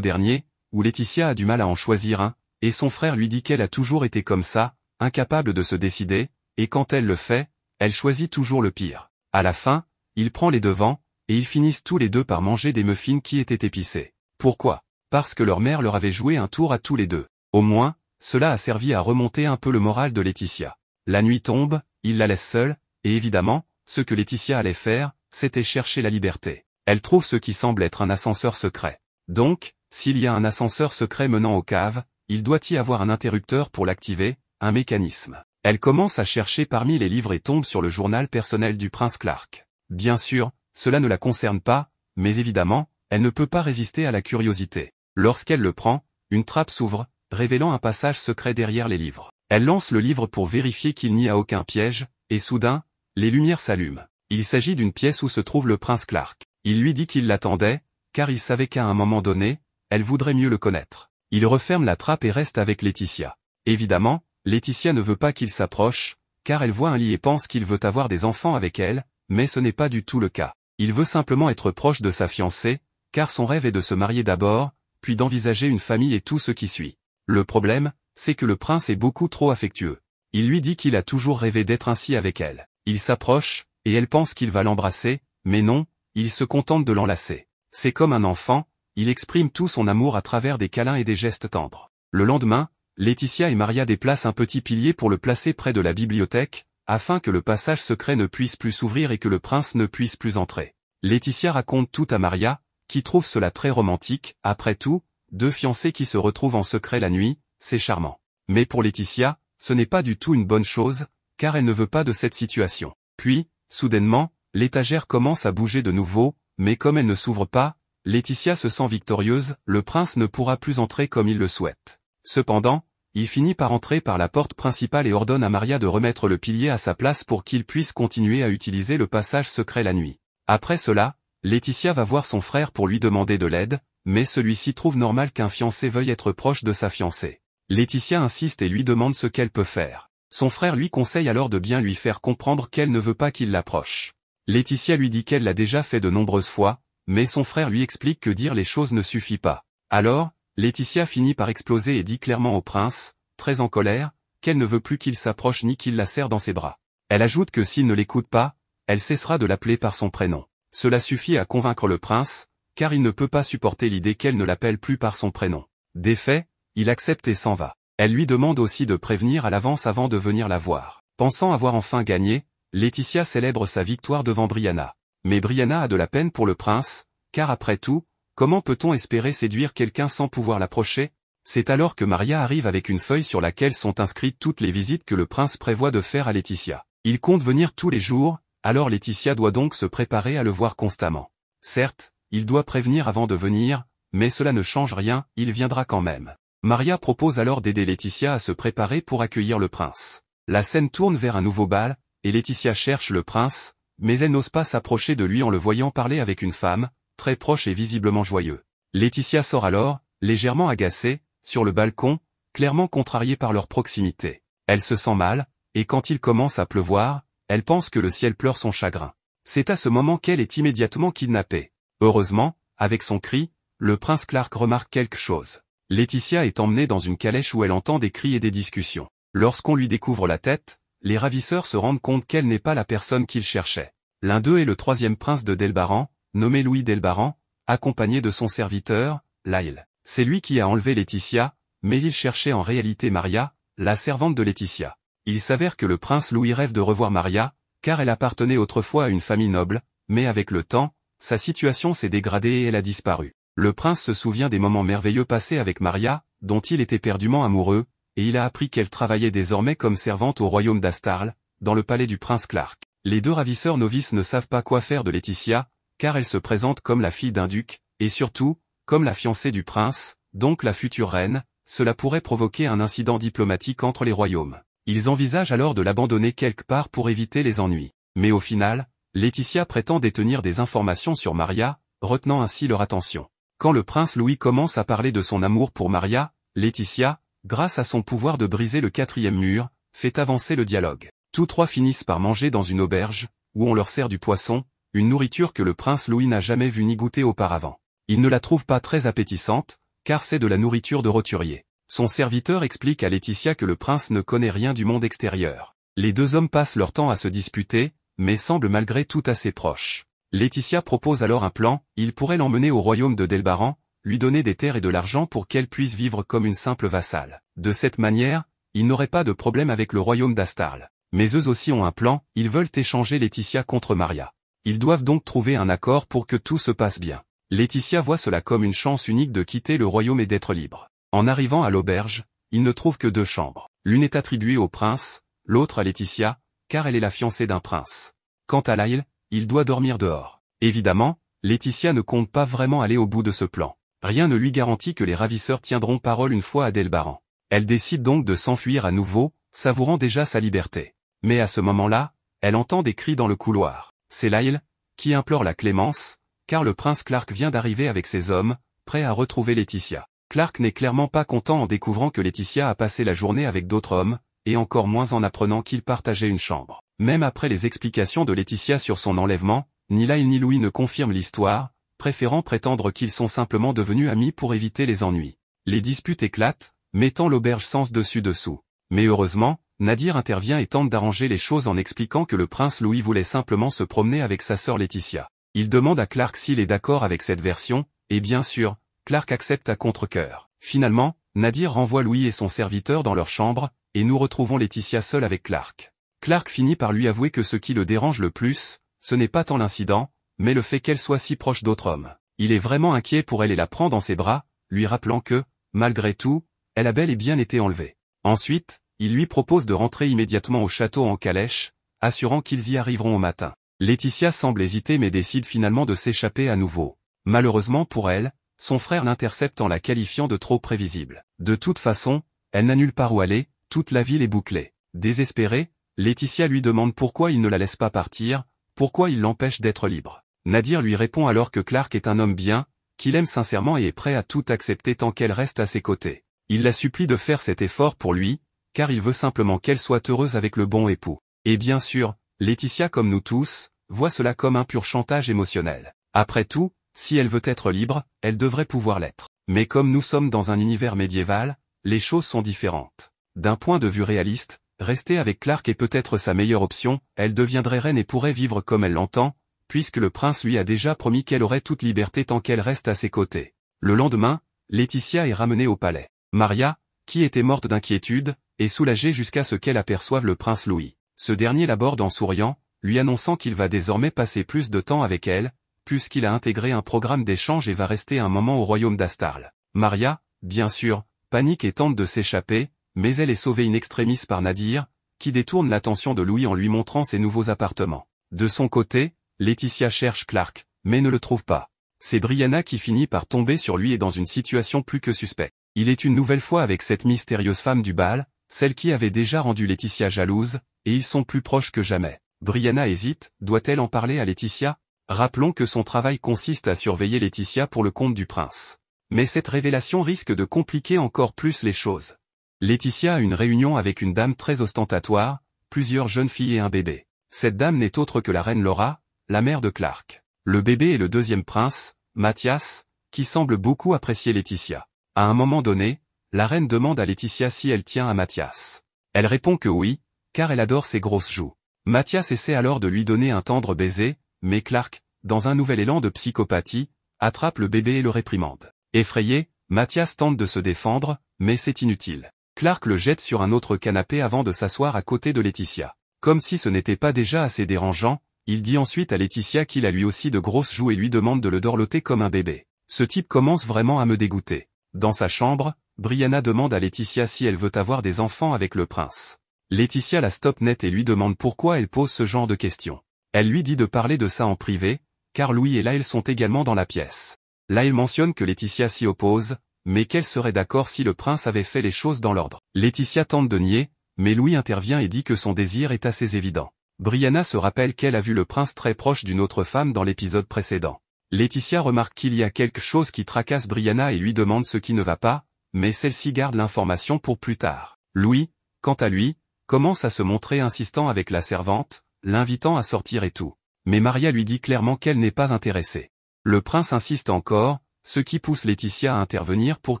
dernier, où Laetitia a du mal à en choisir un, et son frère lui dit qu'elle a toujours été comme ça, incapable de se décider, et quand elle le fait, elle choisit toujours le pire. À la fin, il prend les devants, et ils finissent tous les deux par manger des muffins qui étaient épicés. Pourquoi? Parce que leur mère leur avait joué un tour à tous les deux. Au moins, cela a servi à remonter un peu le moral de Laetitia. La nuit tombe, il la laisse seule, et évidemment, ce que Laetitia allait faire, c'était chercher la liberté. Elle trouve ce qui semble être un ascenseur secret. Donc, s'il y a un ascenseur secret menant aux caves, il doit y avoir un interrupteur pour l'activer, un mécanisme. Elle commence à chercher parmi les livres et tombe sur le journal personnel du prince Clark. Bien sûr, cela ne la concerne pas, mais évidemment, elle ne peut pas résister à la curiosité. Lorsqu'elle le prend, une trappe s'ouvre, révélant un passage secret derrière les livres. Elle lance le livre pour vérifier qu'il n'y a aucun piège, et soudain, les lumières s'allument. Il s'agit d'une pièce où se trouve le prince Clark. Il lui dit qu'il l'attendait, car il savait qu'à un moment donné, elle voudrait mieux le connaître. Il referme la trappe et reste avec Laetitia. Évidemment, Laetitia ne veut pas qu'il s'approche, car elle voit un lit et pense qu'il veut avoir des enfants avec elle, mais ce n'est pas du tout le cas. Il veut simplement être proche de sa fiancée, car son rêve est de se marier d'abord, puis d'envisager une famille et tout ce qui suit. Le problème, c'est que le prince est beaucoup trop affectueux. Il lui dit qu'il a toujours rêvé d'être ainsi avec elle. Il s'approche, et elle pense qu'il va l'embrasser, mais non, il se contente de l'enlacer. C'est comme un enfant, il exprime tout son amour à travers des câlins et des gestes tendres. Le lendemain, Laetitia et Maria déplacent un petit pilier pour le placer près de la bibliothèque, afin que le passage secret ne puisse plus s'ouvrir et que le prince ne puisse plus entrer. Laetitia raconte tout à Maria, qui trouve cela très romantique. Après tout, deux fiancés qui se retrouvent en secret la nuit, c'est charmant. Mais pour Laetitia, ce n'est pas du tout une bonne chose, car elle ne veut pas de cette situation. Puis, soudainement, l'étagère commence à bouger de nouveau, mais comme elle ne s'ouvre pas, Laetitia se sent victorieuse, le prince ne pourra plus entrer comme il le souhaite. Cependant, il finit par entrer par la porte principale et ordonne à Maria de remettre le pilier à sa place pour qu'il puisse continuer à utiliser le passage secret la nuit. Après cela, Laetitia va voir son frère pour lui demander de l'aide, mais celui-ci trouve normal qu'un fiancé veuille être proche de sa fiancée. Laetitia insiste et lui demande ce qu'elle peut faire. Son frère lui conseille alors de bien lui faire comprendre qu'elle ne veut pas qu'il l'approche. Laetitia lui dit qu'elle l'a déjà fait de nombreuses fois, mais son frère lui explique que dire les choses ne suffit pas. Alors, Laetitia finit par exploser et dit clairement au prince, très en colère, qu'elle ne veut plus qu'il s'approche ni qu'il la serre dans ses bras. Elle ajoute que s'il ne l'écoute pas, elle cessera de l'appeler par son prénom. Cela suffit à convaincre le prince, car il ne peut pas supporter l'idée qu'elle ne l'appelle plus par son prénom. D'effet, il accepte et s'en va. Elle lui demande aussi de prévenir à l'avance avant de venir la voir. Pensant avoir enfin gagné, Laetitia célèbre sa victoire devant Brianna. Mais Brianna a de la peine pour le prince, car après tout, comment peut-on espérer séduire quelqu'un sans pouvoir l'approcher? C'est alors que Maria arrive avec une feuille sur laquelle sont inscrites toutes les visites que le prince prévoit de faire à Laetitia. Il compte venir tous les jours, alors Laetitia doit donc se préparer à le voir constamment. Certes, il doit prévenir avant de venir, mais cela ne change rien, il viendra quand même. Maria propose alors d'aider Laetitia à se préparer pour accueillir le prince. La scène tourne vers un nouveau bal, et Laetitia cherche le prince, mais elle n'ose pas s'approcher de lui en le voyant parler avec une femme, très proche et visiblement joyeux. Laetitia sort alors, légèrement agacée, sur le balcon, clairement contrariée par leur proximité. Elle se sent mal, et quand il commence à pleuvoir, elle pense que le ciel pleure son chagrin. C'est à ce moment qu'elle est immédiatement kidnappée. Heureusement, avec son cri, le prince Clark remarque quelque chose. Laetitia est emmenée dans une calèche où elle entend des cris et des discussions. Lorsqu'on lui découvre la tête, les ravisseurs se rendent compte qu'elle n'est pas la personne qu'ils cherchaient. L'un d'eux est le troisième prince de Delbaran, nommé Louis Delbaran, accompagné de son serviteur, Lyle. C'est lui qui a enlevé Laetitia, mais il cherchait en réalité Maria, la servante de Laetitia. Il s'avère que le prince Louis rêve de revoir Maria, car elle appartenait autrefois à une famille noble, mais avec le temps, sa situation s'est dégradée et elle a disparu. Le prince se souvient des moments merveilleux passés avec Maria, dont il était éperdument amoureux, et il a appris qu'elle travaillait désormais comme servante au royaume d'Astarl, dans le palais du prince Clark. Les deux ravisseurs novices ne savent pas quoi faire de Laetitia, car elle se présente comme la fille d'un duc, et surtout, comme la fiancée du prince, donc la future reine, cela pourrait provoquer un incident diplomatique entre les royaumes. Ils envisagent alors de l'abandonner quelque part pour éviter les ennuis. Mais au final, Laetitia prétend détenir des informations sur Maria, retenant ainsi leur attention. Quand le prince Louis commence à parler de son amour pour Maria, Laetitia, grâce à son pouvoir de briser le quatrième mur, fait avancer le dialogue. Tous trois finissent par manger dans une auberge, où on leur sert du poisson, une nourriture que le prince Louis n'a jamais vue ni goûtée auparavant. Il ne la trouve pas très appétissante, car c'est de la nourriture de roturier. Son serviteur explique à Laetitia que le prince ne connaît rien du monde extérieur. Les deux hommes passent leur temps à se disputer, mais semblent malgré tout assez proches. Laetitia propose alors un plan, il pourrait l'emmener au royaume de Delbaran, lui donner des terres et de l'argent pour qu'elle puisse vivre comme une simple vassale. De cette manière, il n'aurait pas de problème avec le royaume d'Astarl. Mais eux aussi ont un plan, ils veulent échanger Laetitia contre Maria. Ils doivent donc trouver un accord pour que tout se passe bien. Laetitia voit cela comme une chance unique de quitter le royaume et d'être libre. En arrivant à l'auberge, il ne trouve que deux chambres. L'une est attribuée au prince, l'autre à Laetitia, car elle est la fiancée d'un prince. Quant à Lyle, il doit dormir dehors. Évidemment, Laetitia ne compte pas vraiment aller au bout de ce plan. Rien ne lui garantit que les ravisseurs tiendront parole une fois à Delbaran. Elle décide donc de s'enfuir à nouveau, savourant déjà sa liberté. Mais à ce moment-là, elle entend des cris dans le couloir. C'est Lyle, qui implore la clémence, car le prince Clark vient d'arriver avec ses hommes, prêt à retrouver Laetitia. Clark n'est clairement pas content en découvrant que Laetitia a passé la journée avec d'autres hommes, et encore moins en apprenant qu'ils partageaient une chambre. Même après les explications de Laetitia sur son enlèvement, ni Lyle ni Louis ne confirment l'histoire, préférant prétendre qu'ils sont simplement devenus amis pour éviter les ennuis. Les disputes éclatent, mettant l'auberge sens dessus dessous. Mais heureusement, Nadir intervient et tente d'arranger les choses en expliquant que le prince Louis voulait simplement se promener avec sa sœur Laetitia. Il demande à Clark s'il est d'accord avec cette version, et bien sûr, Clark accepte à contre-cœur. Finalement, Nadir renvoie Louis et son serviteur dans leur chambre, et nous retrouvons Laetitia seule avec Clark. Clark finit par lui avouer que ce qui le dérange le plus, ce n'est pas tant l'incident, mais le fait qu'elle soit si proche d'autres hommes. Il est vraiment inquiet pour elle et la prend dans ses bras, lui rappelant que, malgré tout, elle a bel et bien été enlevée. Ensuite, il lui propose de rentrer immédiatement au château en calèche, assurant qu'ils y arriveront au matin. Laetitia semble hésiter mais décide finalement de s'échapper à nouveau. Malheureusement pour elle, son frère l'intercepte en la qualifiant de trop prévisible. De toute façon, elle n'a nulle part où aller, toute la ville est bouclée. Désespérée, Laetitia lui demande pourquoi il ne la laisse pas partir, pourquoi il l'empêche d'être libre. Nadir lui répond alors que Clark est un homme bien, qu'il aime sincèrement et est prêt à tout accepter tant qu'elle reste à ses côtés. Il la supplie de faire cet effort pour lui, car il veut simplement qu'elle soit heureuse avec le bon époux. Et bien sûr, Laetitia comme nous tous, voit cela comme un pur chantage émotionnel. Après tout, si elle veut être libre, elle devrait pouvoir l'être. Mais comme nous sommes dans un univers médiéval, les choses sont différentes. D'un point de vue réaliste, rester avec Clark est peut-être sa meilleure option, elle deviendrait reine et pourrait vivre comme elle l'entend, puisque le prince lui a déjà promis qu'elle aurait toute liberté tant qu'elle reste à ses côtés. Le lendemain, Laetitia est ramenée au palais. Maria, qui était morte d'inquiétude, est soulagée jusqu'à ce qu'elle aperçoive le prince Louis. Ce dernier l'aborde en souriant, lui annonçant qu'il va désormais passer plus de temps avec elle, puisqu'il a intégré un programme d'échange et va rester un moment au royaume d'Astarl. Maria, bien sûr, panique et tente de s'échapper, mais elle est sauvée in extremis par Nadir, qui détourne l'attention de Louis en lui montrant ses nouveaux appartements. De son côté, Laetitia cherche Clark, mais ne le trouve pas. C'est Brianna qui finit par tomber sur lui et dans une situation plus que suspecte. Il est une nouvelle fois avec cette mystérieuse femme du bal, celle qui avait déjà rendu Laetitia jalouse, et ils sont plus proches que jamais. Brianna hésite, doit-elle en parler à Laetitia? Rappelons que son travail consiste à surveiller Laetitia pour le compte du prince. Mais cette révélation risque de compliquer encore plus les choses. Laetitia a une réunion avec une dame très ostentatoire, plusieurs jeunes filles et un bébé. Cette dame n'est autre que la reine Laura, la mère de Clark. Le bébé est le deuxième prince, Mathias, qui semble beaucoup apprécier Laetitia. À un moment donné, la reine demande à Laetitia si elle tient à Mathias. Elle répond que oui, car elle adore ses grosses joues. Mathias essaie alors de lui donner un tendre baiser, mais Clark, dans un nouvel élan de psychopathie, attrape le bébé et le réprimande. Effrayé, Mathias tente de se défendre, mais c'est inutile. Clark le jette sur un autre canapé avant de s'asseoir à côté de Laetitia. Comme si ce n'était pas déjà assez dérangeant, il dit ensuite à Laetitia qu'il a lui aussi de grosses joues et lui demande de le dorloter comme un bébé. Ce type commence vraiment à me dégoûter. Dans sa chambre, Brianna demande à Laetitia si elle veut avoir des enfants avec le prince. Laetitia la stoppe net et lui demande pourquoi elle pose ce genre de questions. Elle lui dit de parler de ça en privé, car Louis et Lyle sont également dans la pièce. Lyle mentionne que Laetitia s'y oppose, mais qu'elle serait d'accord si le prince avait fait les choses dans l'ordre. Laetitia tente de nier, mais Louis intervient et dit que son désir est assez évident. Brianna se rappelle qu'elle a vu le prince très proche d'une autre femme dans l'épisode précédent. Laetitia remarque qu'il y a quelque chose qui tracasse Brianna et lui demande ce qui ne va pas, mais celle-ci garde l'information pour plus tard. Louis, quant à lui, commence à se montrer insistant avec la servante, l'invitant à sortir et tout. Mais Maria lui dit clairement qu'elle n'est pas intéressée. Le prince insiste encore, ce qui pousse Laetitia à intervenir pour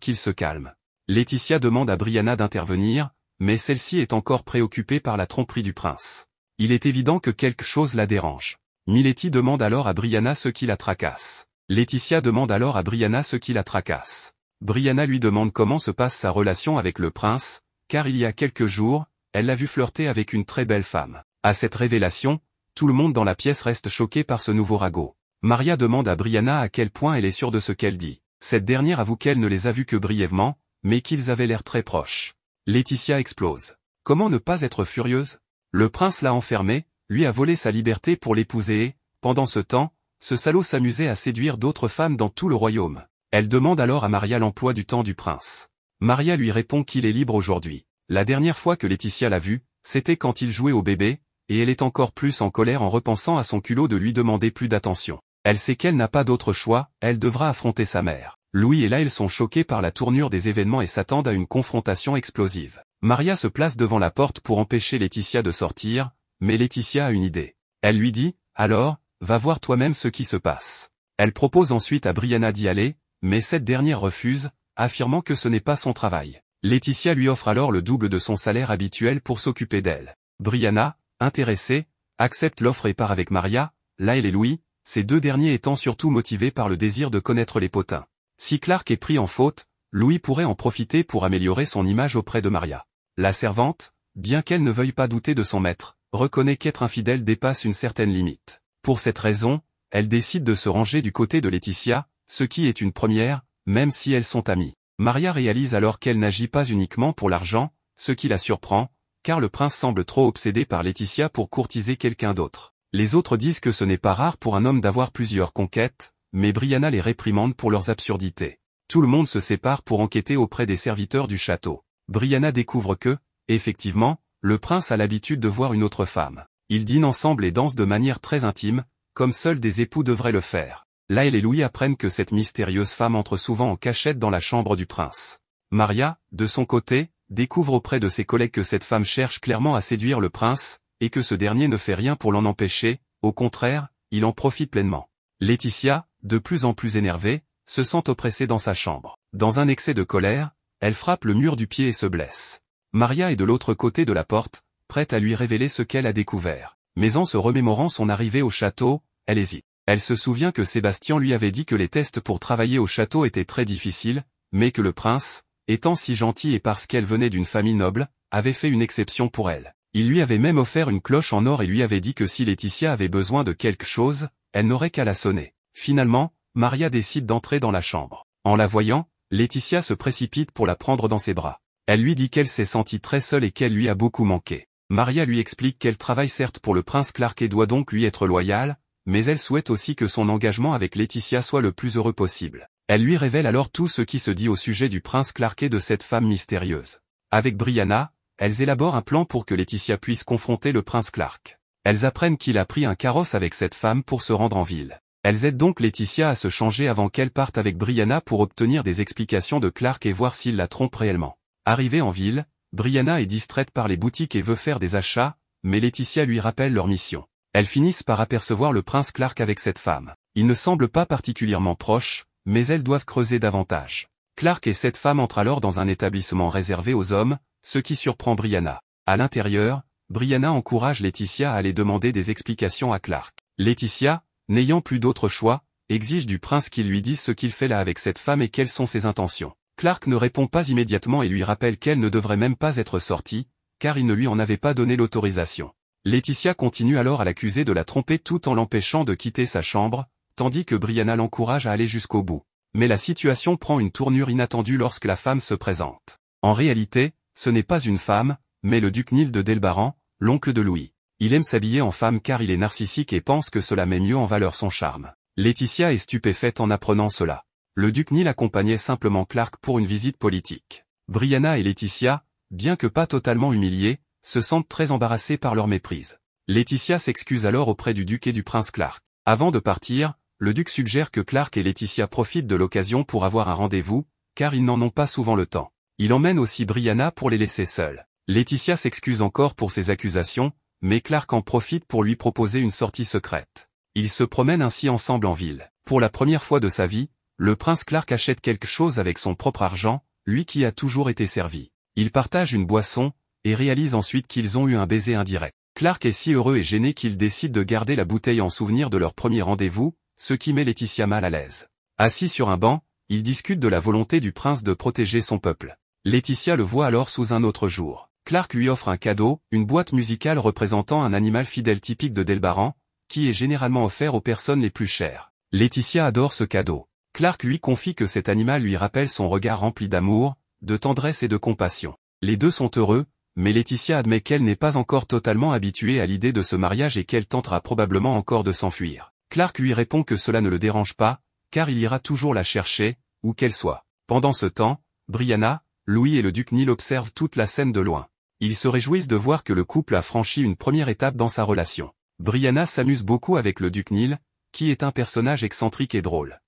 qu'il se calme. Laetitia demande à Brianna d'intervenir, mais celle-ci est encore préoccupée par la tromperie du prince. Il est évident que quelque chose la dérange. Milady demande alors à Brianna ce qui la tracasse. Laetitia demande alors à Brianna ce qui la tracasse. Brianna lui demande comment se passe sa relation avec le prince, car il y a quelques jours, elle l'a vu flirter avec une très belle femme. À cette révélation, tout le monde dans la pièce reste choqué par ce nouveau ragot. Maria demande à Brianna à quel point elle est sûre de ce qu'elle dit. Cette dernière avoue qu'elle ne les a vus que brièvement, mais qu'ils avaient l'air très proches. Laetitia explose. Comment ne pas être furieuse? Le prince l'a enfermée, lui a volé sa liberté pour l'épouser et, pendant ce temps, ce salaud s'amusait à séduire d'autres femmes dans tout le royaume. Elle demande alors à Maria l'emploi du temps du prince. Maria lui répond qu'il est libre aujourd'hui. La dernière fois que Laetitia l'a vu, c'était quand il jouait au bébé, et elle est encore plus en colère en repensant à son culot de lui demander plus d'attention. Elle sait qu'elle n'a pas d'autre choix, elle devra affronter sa mère. Louis et Laël sont choqués par la tournure des événements et s'attendent à une confrontation explosive. Maria se place devant la porte pour empêcher Laetitia de sortir, mais Laetitia a une idée. Elle lui dit, alors, va voir toi-même ce qui se passe. Elle propose ensuite à Brianna d'y aller, mais cette dernière refuse, affirmant que ce n'est pas son travail. Laetitia lui offre alors le double de son salaire habituel pour s'occuper d'elle. Brianna, intéressée, accepte l'offre et part avec Maria, Laël et Louis, ces deux derniers étant surtout motivés par le désir de connaître les potins. Si Clark est pris en faute, Louis pourrait en profiter pour améliorer son image auprès de Maria. La servante, bien qu'elle ne veuille pas douter de son maître, reconnaît qu'être infidèle dépasse une certaine limite. Pour cette raison, elle décide de se ranger du côté de Laetitia, ce qui est une première, même si elles sont amies. Maria réalise alors qu'elle n'agit pas uniquement pour l'argent, ce qui la surprend, car le prince semble trop obsédé par Laetitia pour courtiser quelqu'un d'autre. Les autres disent que ce n'est pas rare pour un homme d'avoir plusieurs conquêtes, mais Brianna les réprimande pour leurs absurdités. Tout le monde se sépare pour enquêter auprès des serviteurs du château. Brianna découvre que, effectivement, le prince a l'habitude de voir une autre femme. Ils dînent ensemble et dansent de manière très intime, comme seuls des époux devraient le faire. Laël et Louis apprennent que cette mystérieuse femme entre souvent en cachette dans la chambre du prince. Maria, de son côté, découvre auprès de ses collègues que cette femme cherche clairement à séduire le prince, et que ce dernier ne fait rien pour l'en empêcher, au contraire, il en profite pleinement. Laetitia, de plus en plus énervée, se sent oppressée dans sa chambre. Dans un excès de colère, elle frappe le mur du pied et se blesse. Maria est de l'autre côté de la porte, prête à lui révéler ce qu'elle a découvert. Mais en se remémorant son arrivée au château, elle hésite. Elle se souvient que Sébastien lui avait dit que les tests pour travailler au château étaient très difficiles, mais que le prince, étant si gentil et parce qu'elle venait d'une famille noble, avait fait une exception pour elle. Il lui avait même offert une cloche en or et lui avait dit que si Laetitia avait besoin de quelque chose, elle n'aurait qu'à la sonner. Finalement, Maria décide d'entrer dans la chambre. En la voyant, Laetitia se précipite pour la prendre dans ses bras. Elle lui dit qu'elle s'est sentie très seule et qu'elle lui a beaucoup manqué. Maria lui explique qu'elle travaille certes pour le prince Clark et doit donc lui être loyale, mais elle souhaite aussi que son engagement avec Laetitia soit le plus heureux possible. Elle lui révèle alors tout ce qui se dit au sujet du prince Clark et de cette femme mystérieuse. Avec Brianna, elles élaborent un plan pour que Laetitia puisse confronter le prince Clark. Elles apprennent qu'il a pris un carrosse avec cette femme pour se rendre en ville. Elles aident donc Laetitia à se changer avant qu'elle parte avec Brianna pour obtenir des explications de Clark et voir s'il la trompe réellement. Arrivée en ville, Brianna est distraite par les boutiques et veut faire des achats, mais Laetitia lui rappelle leur mission. Elles finissent par apercevoir le prince Clark avec cette femme. Ils ne semblent pas particulièrement proches, mais elles doivent creuser davantage. Clark et cette femme entrent alors dans un établissement réservé aux hommes, ce qui surprend Brianna. À l'intérieur, Brianna encourage Laetitia à aller demander des explications à Clark. Laetitia, n'ayant plus d'autre choix, exige du prince qu'il lui dise ce qu'il fait là avec cette femme et quelles sont ses intentions. Clark ne répond pas immédiatement et lui rappelle qu'elle ne devrait même pas être sortie, car il ne lui en avait pas donné l'autorisation. Laetitia continue alors à l'accuser de la tromper tout en l'empêchant de quitter sa chambre, tandis que Brianna l'encourage à aller jusqu'au bout. Mais la situation prend une tournure inattendue lorsque la femme se présente. En réalité, ce n'est pas une femme, mais le duc Nil de Delbaran, l'oncle de Louis. Il aime s'habiller en femme car il est narcissique et pense que cela met mieux en valeur son charme. Laetitia est stupéfaite en apprenant cela. Le duc Nil accompagnait simplement Clark pour une visite politique. Brianna et Laetitia, bien que pas totalement humiliées, se sentent très embarrassées par leur méprise. Laetitia s'excuse alors auprès du duc et du prince Clark. Avant de partir, le duc suggère que Clark et Laetitia profitent de l'occasion pour avoir un rendez-vous, car ils n'en ont pas souvent le temps. Il emmène aussi Brianna pour les laisser seuls. Laetitia s'excuse encore pour ses accusations, mais Clark en profite pour lui proposer une sortie secrète. Ils se promènent ainsi ensemble en ville. Pour la première fois de sa vie, le prince Clark achète quelque chose avec son propre argent, lui qui a toujours été servi. Ils partagent une boisson, et réalisent ensuite qu'ils ont eu un baiser indirect. Clark est si heureux et gêné qu'il décide de garder la bouteille en souvenir de leur premier rendez-vous, ce qui met Laetitia mal à l'aise. Assis sur un banc, ils discutent de la volonté du prince de protéger son peuple. Laetitia le voit alors sous un autre jour. Clark lui offre un cadeau, une boîte musicale représentant un animal fidèle typique de Delbaran, qui est généralement offert aux personnes les plus chères. Laetitia adore ce cadeau. Clark lui confie que cet animal lui rappelle son regard rempli d'amour, de tendresse et de compassion. Les deux sont heureux, mais Laetitia admet qu'elle n'est pas encore totalement habituée à l'idée de ce mariage et qu'elle tentera probablement encore de s'enfuir. Clark lui répond que cela ne le dérange pas, car il ira toujours la chercher, où qu'elle soit. Pendant ce temps, Brianna, Louis et le duc Neil observent toute la scène de loin. Ils se réjouissent de voir que le couple a franchi une première étape dans sa relation. Brianna s'amuse beaucoup avec le duc Neil, qui est un personnage excentrique et drôle.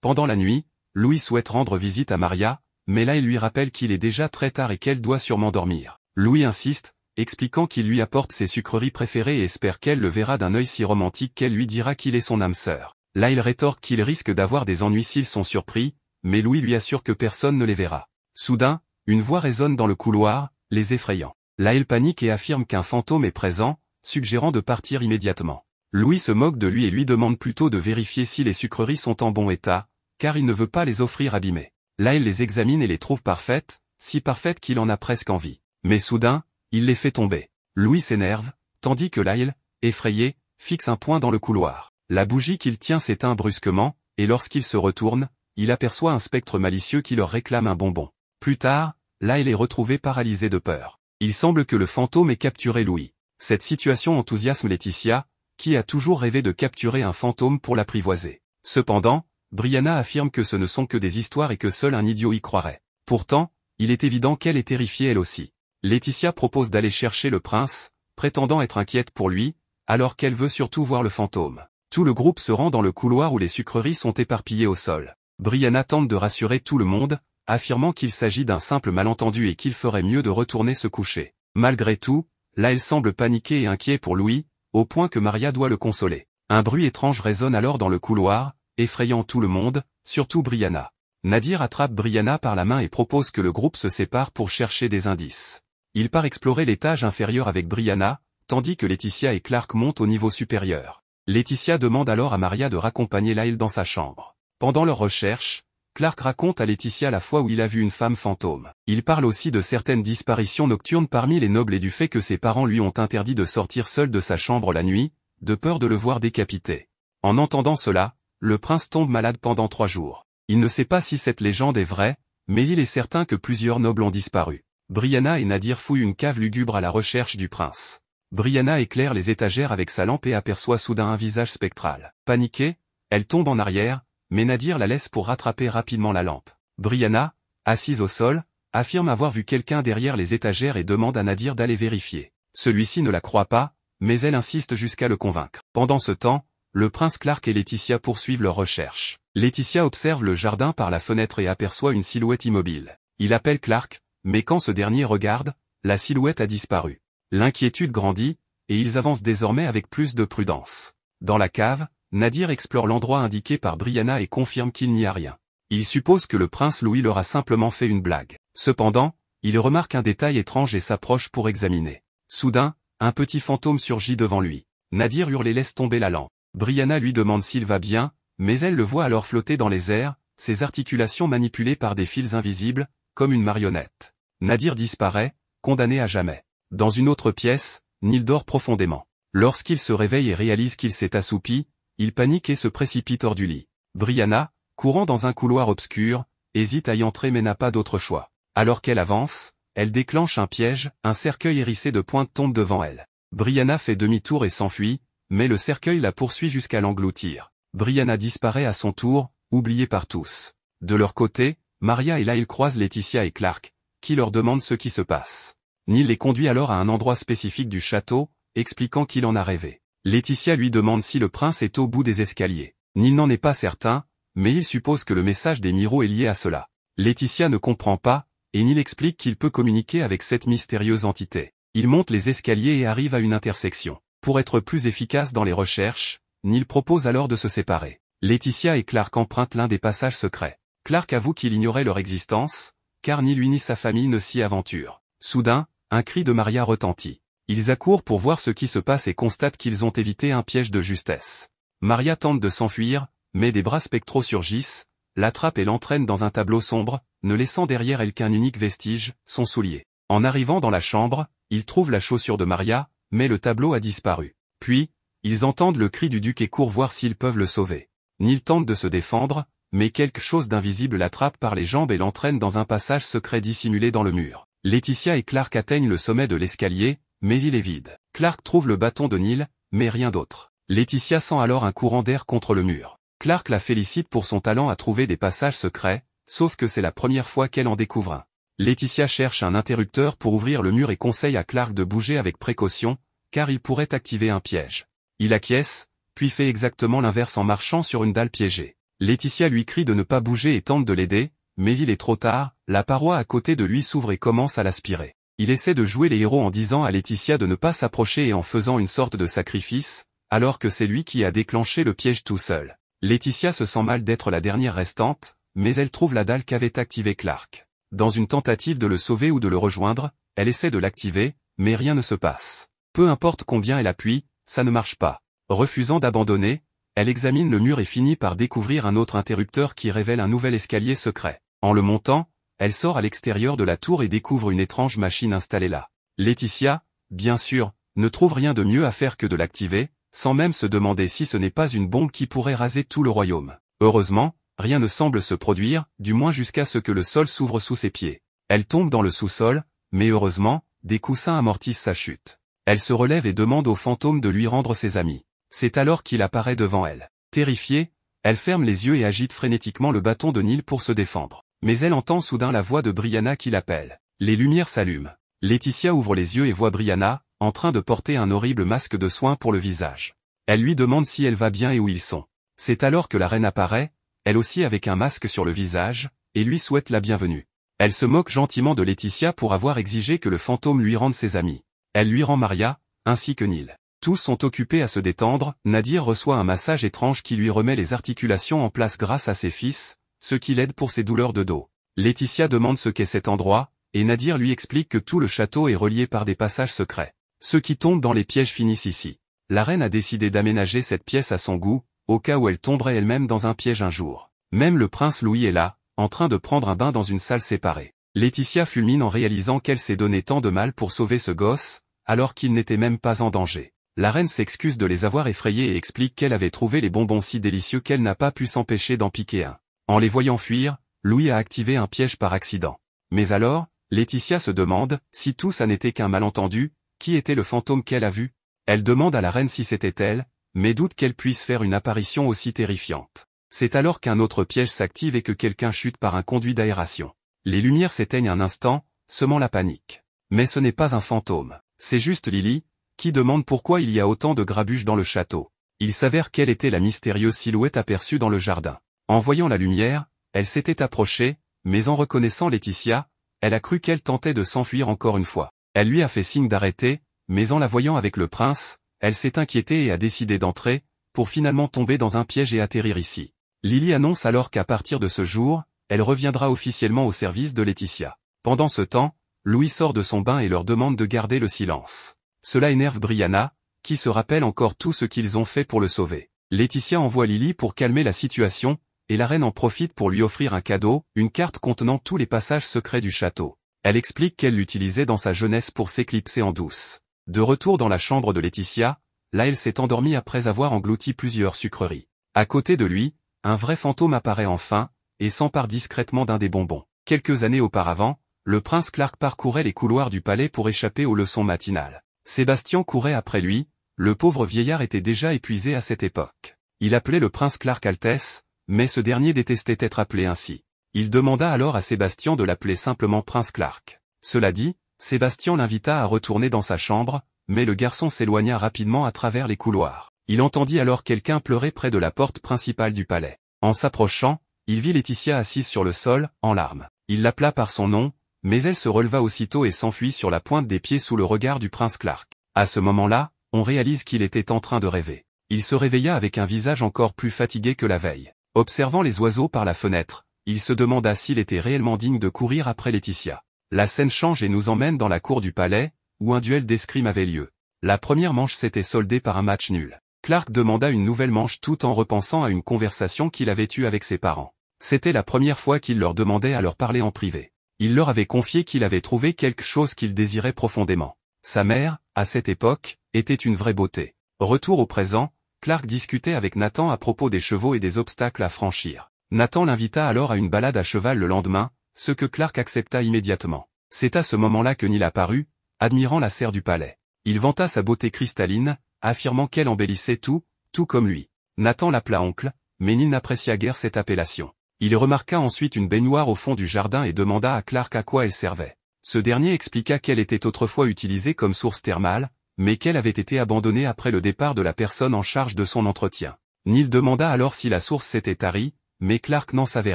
Pendant la nuit, Louis souhaite rendre visite à Maria, mais là il lui rappelle qu'il est déjà très tard et qu'elle doit sûrement dormir. Louis insiste, expliquant qu'il lui apporte ses sucreries préférées et espère qu'elle le verra d'un œil si romantique qu'elle lui dira qu'il est son âme sœur. Là il rétorque qu'il risque d'avoir des ennuis s'ils sont surpris, mais Louis lui assure que personne ne les verra. Soudain, une voix résonne dans le couloir, les effrayant. Là il panique et affirme qu'un fantôme est présent, suggérant de partir immédiatement. Louis se moque de lui et lui demande plutôt de vérifier si les sucreries sont en bon état, car il ne veut pas les offrir abîmées. Là il les examine et les trouve parfaites, si parfaites qu'il en a presque envie. Mais soudain, il les fait tomber. Louis s'énerve, tandis que Lyle, effrayé, fixe un point dans le couloir. La bougie qu'il tient s'éteint brusquement, et lorsqu'il se retourne, il aperçoit un spectre malicieux qui leur réclame un bonbon. Plus tard, Lyle est retrouvé paralysé de peur. Il semble que le fantôme ait capturé Louis. Cette situation enthousiasme Laetitia, qui a toujours rêvé de capturer un fantôme pour l'apprivoiser. Cependant, Brianna affirme que ce ne sont que des histoires et que seul un idiot y croirait. Pourtant, il est évident qu'elle est terrifiée elle aussi. Laetitia propose d'aller chercher le prince, prétendant être inquiète pour lui, alors qu'elle veut surtout voir le fantôme. Tout le groupe se rend dans le couloir où les sucreries sont éparpillées au sol. Brianna tente de rassurer tout le monde, affirmant qu'il s'agit d'un simple malentendu et qu'il ferait mieux de retourner se coucher. Malgré tout, là elle semble paniqué et inquiet pour Louis, au point que Maria doit le consoler. Un bruit étrange résonne alors dans le couloir, effrayant tout le monde, surtout Brianna. Nadir attrape Brianna par la main et propose que le groupe se sépare pour chercher des indices. Il part explorer l'étage inférieur avec Brianna, tandis que Laetitia et Clark montent au niveau supérieur. Laetitia demande alors à Maria de raccompagner Lyle dans sa chambre. Pendant leur recherche, Clark raconte à Laetitia la fois où il a vu une femme fantôme. Il parle aussi de certaines disparitions nocturnes parmi les nobles et du fait que ses parents lui ont interdit de sortir seul de sa chambre la nuit, de peur de le voir décapité. En entendant cela, le prince tombe malade pendant 3 jours. Il ne sait pas si cette légende est vraie, mais il est certain que plusieurs nobles ont disparu. Brianna et Nadir fouillent une cave lugubre à la recherche du prince. Brianna éclaire les étagères avec sa lampe et aperçoit soudain un visage spectral. Paniquée, elle tombe en arrière, mais Nadir la laisse pour rattraper rapidement la lampe. Brianna, assise au sol, affirme avoir vu quelqu'un derrière les étagères et demande à Nadir d'aller vérifier. Celui-ci ne la croit pas, mais elle insiste jusqu'à le convaincre. Pendant ce temps, le prince Clark et Laetitia poursuivent leurs recherches. Laetitia observe le jardin par la fenêtre et aperçoit une silhouette immobile. Il appelle Clark, mais quand ce dernier regarde, la silhouette a disparu. L'inquiétude grandit, et ils avancent désormais avec plus de prudence. Dans la cave, Nadir explore l'endroit indiqué par Brianna et confirme qu'il n'y a rien. Il suppose que le prince Louis leur a simplement fait une blague. Cependant, il remarque un détail étrange et s'approche pour examiner. Soudain, un petit fantôme surgit devant lui. Nadir hurle et laisse tomber la lampe. Brianna lui demande s'il va bien, mais elle le voit alors flotter dans les airs, ses articulations manipulées par des fils invisibles, comme une marionnette. Nadir disparaît, condamné à jamais. Dans une autre pièce, Neil dort profondément. Lorsqu'il se réveille et réalise qu'il s'est assoupi, il panique et se précipite hors du lit. Brianna, courant dans un couloir obscur, hésite à y entrer mais n'a pas d'autre choix. Alors qu'elle avance, elle déclenche un piège, un cercueil hérissé de pointes tombe devant elle. Brianna fait demi-tour et s'enfuit, mais le cercueil la poursuit jusqu'à l'engloutir. Brianna disparaît à son tour, oubliée par tous. De leur côté, Maria et Lyle croisent Laetitia et Clark, qui leur demandent ce qui se passe. Neil les conduit alors à un endroit spécifique du château, expliquant qu'il en a rêvé. Laetitia lui demande si le prince est au bout des escaliers. Neil n'en est pas certain, mais il suppose que le message des Miro est lié à cela. Laetitia ne comprend pas, et Neil explique qu'il peut communiquer avec cette mystérieuse entité. Il monte les escaliers et arrive à une intersection. Pour être plus efficace dans les recherches, Neil propose alors de se séparer. Laetitia et Clark empruntent l'un des passages secrets. Clark avoue qu'il ignorait leur existence, car ni lui ni sa famille ne s'y aventurent. Soudain, un cri de Maria retentit. Ils accourent pour voir ce qui se passe et constatent qu'ils ont évité un piège de justesse. Maria tente de s'enfuir, mais des bras spectraux surgissent, l'attrapent et l'entraînent dans un tableau sombre, ne laissant derrière elle qu'un unique vestige, son soulier. En arrivant dans la chambre, ils trouvent la chaussure de Maria, mais le tableau a disparu. Puis, ils entendent le cri du duc et courent voir s'ils peuvent le sauver. Neil tente de se défendre, mais quelque chose d'invisible l'attrape par les jambes et l'entraîne dans un passage secret dissimulé dans le mur. Laetitia et Clark atteignent le sommet de l'escalier, mais il est vide. Clark trouve le bâton de Neil, mais rien d'autre. Laetitia sent alors un courant d'air contre le mur. Clark la félicite pour son talent à trouver des passages secrets, sauf que c'est la première fois qu'elle en découvre un. Laetitia cherche un interrupteur pour ouvrir le mur et conseille à Clark de bouger avec précaution, car il pourrait activer un piège. Il acquiesce, puis fait exactement l'inverse en marchant sur une dalle piégée. Laetitia lui crie de ne pas bouger et tente de l'aider, mais il est trop tard, la paroi à côté de lui s'ouvre et commence à l'aspirer. Il essaie de jouer les héros en disant à Laetitia de ne pas s'approcher et en faisant une sorte de sacrifice, alors que c'est lui qui a déclenché le piège tout seul. Laetitia se sent mal d'être la dernière restante, mais elle trouve la dalle qu'avait activée Clark. Dans une tentative de le sauver ou de le rejoindre, elle essaie de l'activer, mais rien ne se passe. Peu importe combien elle appuie, ça ne marche pas. Refusant d'abandonner, elle examine le mur et finit par découvrir un autre interrupteur qui révèle un nouvel escalier secret. En le montant, elle sort à l'extérieur de la tour et découvre une étrange machine installée là. Laetitia, bien sûr, ne trouve rien de mieux à faire que de l'activer, sans même se demander si ce n'est pas une bombe qui pourrait raser tout le royaume. Heureusement, rien ne semble se produire, du moins jusqu'à ce que le sol s'ouvre sous ses pieds. Elle tombe dans le sous-sol, mais heureusement, des coussins amortissent sa chute. Elle se relève et demande au fantôme de lui rendre ses amis. C'est alors qu'il apparaît devant elle. Terrifiée, elle ferme les yeux et agite frénétiquement le bâton de Neil pour se défendre. Mais elle entend soudain la voix de Brianna qui l'appelle. Les lumières s'allument. Laetitia ouvre les yeux et voit Brianna, en train de porter un horrible masque de soins pour le visage. Elle lui demande si elle va bien et où ils sont. C'est alors que la reine apparaît, elle aussi avec un masque sur le visage, et lui souhaite la bienvenue. Elle se moque gentiment de Laetitia pour avoir exigé que le fantôme lui rende ses amis. Elle lui rend Maria, ainsi que Neil. Tous sont occupés à se détendre, Nadir reçoit un massage étrange qui lui remet les articulations en place grâce à ses fils, ce qui l'aide pour ses douleurs de dos. Laetitia demande ce qu'est cet endroit, et Nadir lui explique que tout le château est relié par des passages secrets. Ceux qui tombent dans les pièges finissent ici. La reine a décidé d'aménager cette pièce à son goût, au cas où elle tomberait elle-même dans un piège un jour. Même le prince Louis est là, en train de prendre un bain dans une salle séparée. Laetitia fulmine en réalisant qu'elle s'est donné tant de mal pour sauver ce gosse, alors qu'il n'était même pas en danger. La reine s'excuse de les avoir effrayés et explique qu'elle avait trouvé les bonbons si délicieux qu'elle n'a pas pu s'empêcher d'en piquer un. En les voyant fuir, Louis a activé un piège par accident. Mais alors, Laetitia se demande, si tout ça n'était qu'un malentendu, qui était le fantôme qu'elle a vu? Elle demande à la reine si c'était elle, mais doute qu'elle puisse faire une apparition aussi terrifiante. C'est alors qu'un autre piège s'active et que quelqu'un chute par un conduit d'aération. Les lumières s'éteignent un instant, semant la panique. Mais ce n'est pas un fantôme, c'est juste Lily, qui demande pourquoi il y a autant de grabuges dans le château. Il s'avère quelle était la mystérieuse silhouette aperçue dans le jardin. En voyant la lumière, elle s'était approchée, mais en reconnaissant Laetitia, elle a cru qu'elle tentait de s'enfuir encore une fois. Elle lui a fait signe d'arrêter, mais en la voyant avec le prince, elle s'est inquiétée et a décidé d'entrer, pour finalement tomber dans un piège et atterrir ici. Lily annonce alors qu'à partir de ce jour, elle reviendra officiellement au service de Laetitia. Pendant ce temps, Louis sort de son bain et leur demande de garder le silence. Cela énerve Brianna, qui se rappelle encore tout ce qu'ils ont fait pour le sauver. Laetitia envoie Lily pour calmer la situation, et la reine en profite pour lui offrir un cadeau, une carte contenant tous les passages secrets du château. Elle explique qu'elle l'utilisait dans sa jeunesse pour s'éclipser en douce. De retour dans la chambre de Laetitia, là elle s'est endormie après avoir englouti plusieurs sucreries. À côté de lui, un vrai fantôme apparaît enfin, et s'empare discrètement d'un des bonbons. Quelques années auparavant, le prince Clark parcourait les couloirs du palais pour échapper aux leçons matinales. Sébastien courait après lui, le pauvre vieillard était déjà épuisé à cette époque. Il appelait le prince Clark Altesse, mais ce dernier détestait être appelé ainsi. Il demanda alors à Sébastien de l'appeler simplement prince Clark. Cela dit, Sébastien l'invita à retourner dans sa chambre, mais le garçon s'éloigna rapidement à travers les couloirs. Il entendit alors quelqu'un pleurer près de la porte principale du palais. En s'approchant, il vit Laetitia assise sur le sol, en larmes. Il l'appela par son nom, mais elle se releva aussitôt et s'enfuit sur la pointe des pieds sous le regard du prince Clark. À ce moment-là, on réalise qu'il était en train de rêver. Il se réveilla avec un visage encore plus fatigué que la veille. Observant les oiseaux par la fenêtre, il se demanda s'il était réellement digne de courir après Laetitia. La scène change et nous emmène dans la cour du palais, où un duel d'escrime avait lieu. La première manche s'était soldée par un match nul. Clark demanda une nouvelle manche tout en repensant à une conversation qu'il avait eue avec ses parents. C'était la première fois qu'il leur demandait à leur parler en privé. Il leur avait confié qu'il avait trouvé quelque chose qu'il désirait profondément. Sa mère, à cette époque, était une vraie beauté. Retour au présent, Clark discutait avec Nathan à propos des chevaux et des obstacles à franchir. Nathan l'invita alors à une balade à cheval le lendemain, ce que Clark accepta immédiatement. C'est à ce moment-là que Neil apparut, admirant la serre du palais. Il vanta sa beauté cristalline, affirmant qu'elle embellissait tout comme lui. Nathan l'appela oncle, mais Neil n'apprécia guère cette appellation. Il remarqua ensuite une baignoire au fond du jardin et demanda à Clark à quoi elle servait. Ce dernier expliqua qu'elle était autrefois utilisée comme source thermale, mais qu'elle avait été abandonnée après le départ de la personne en charge de son entretien. Neil demanda alors si la source s'était tarie, mais Clark n'en savait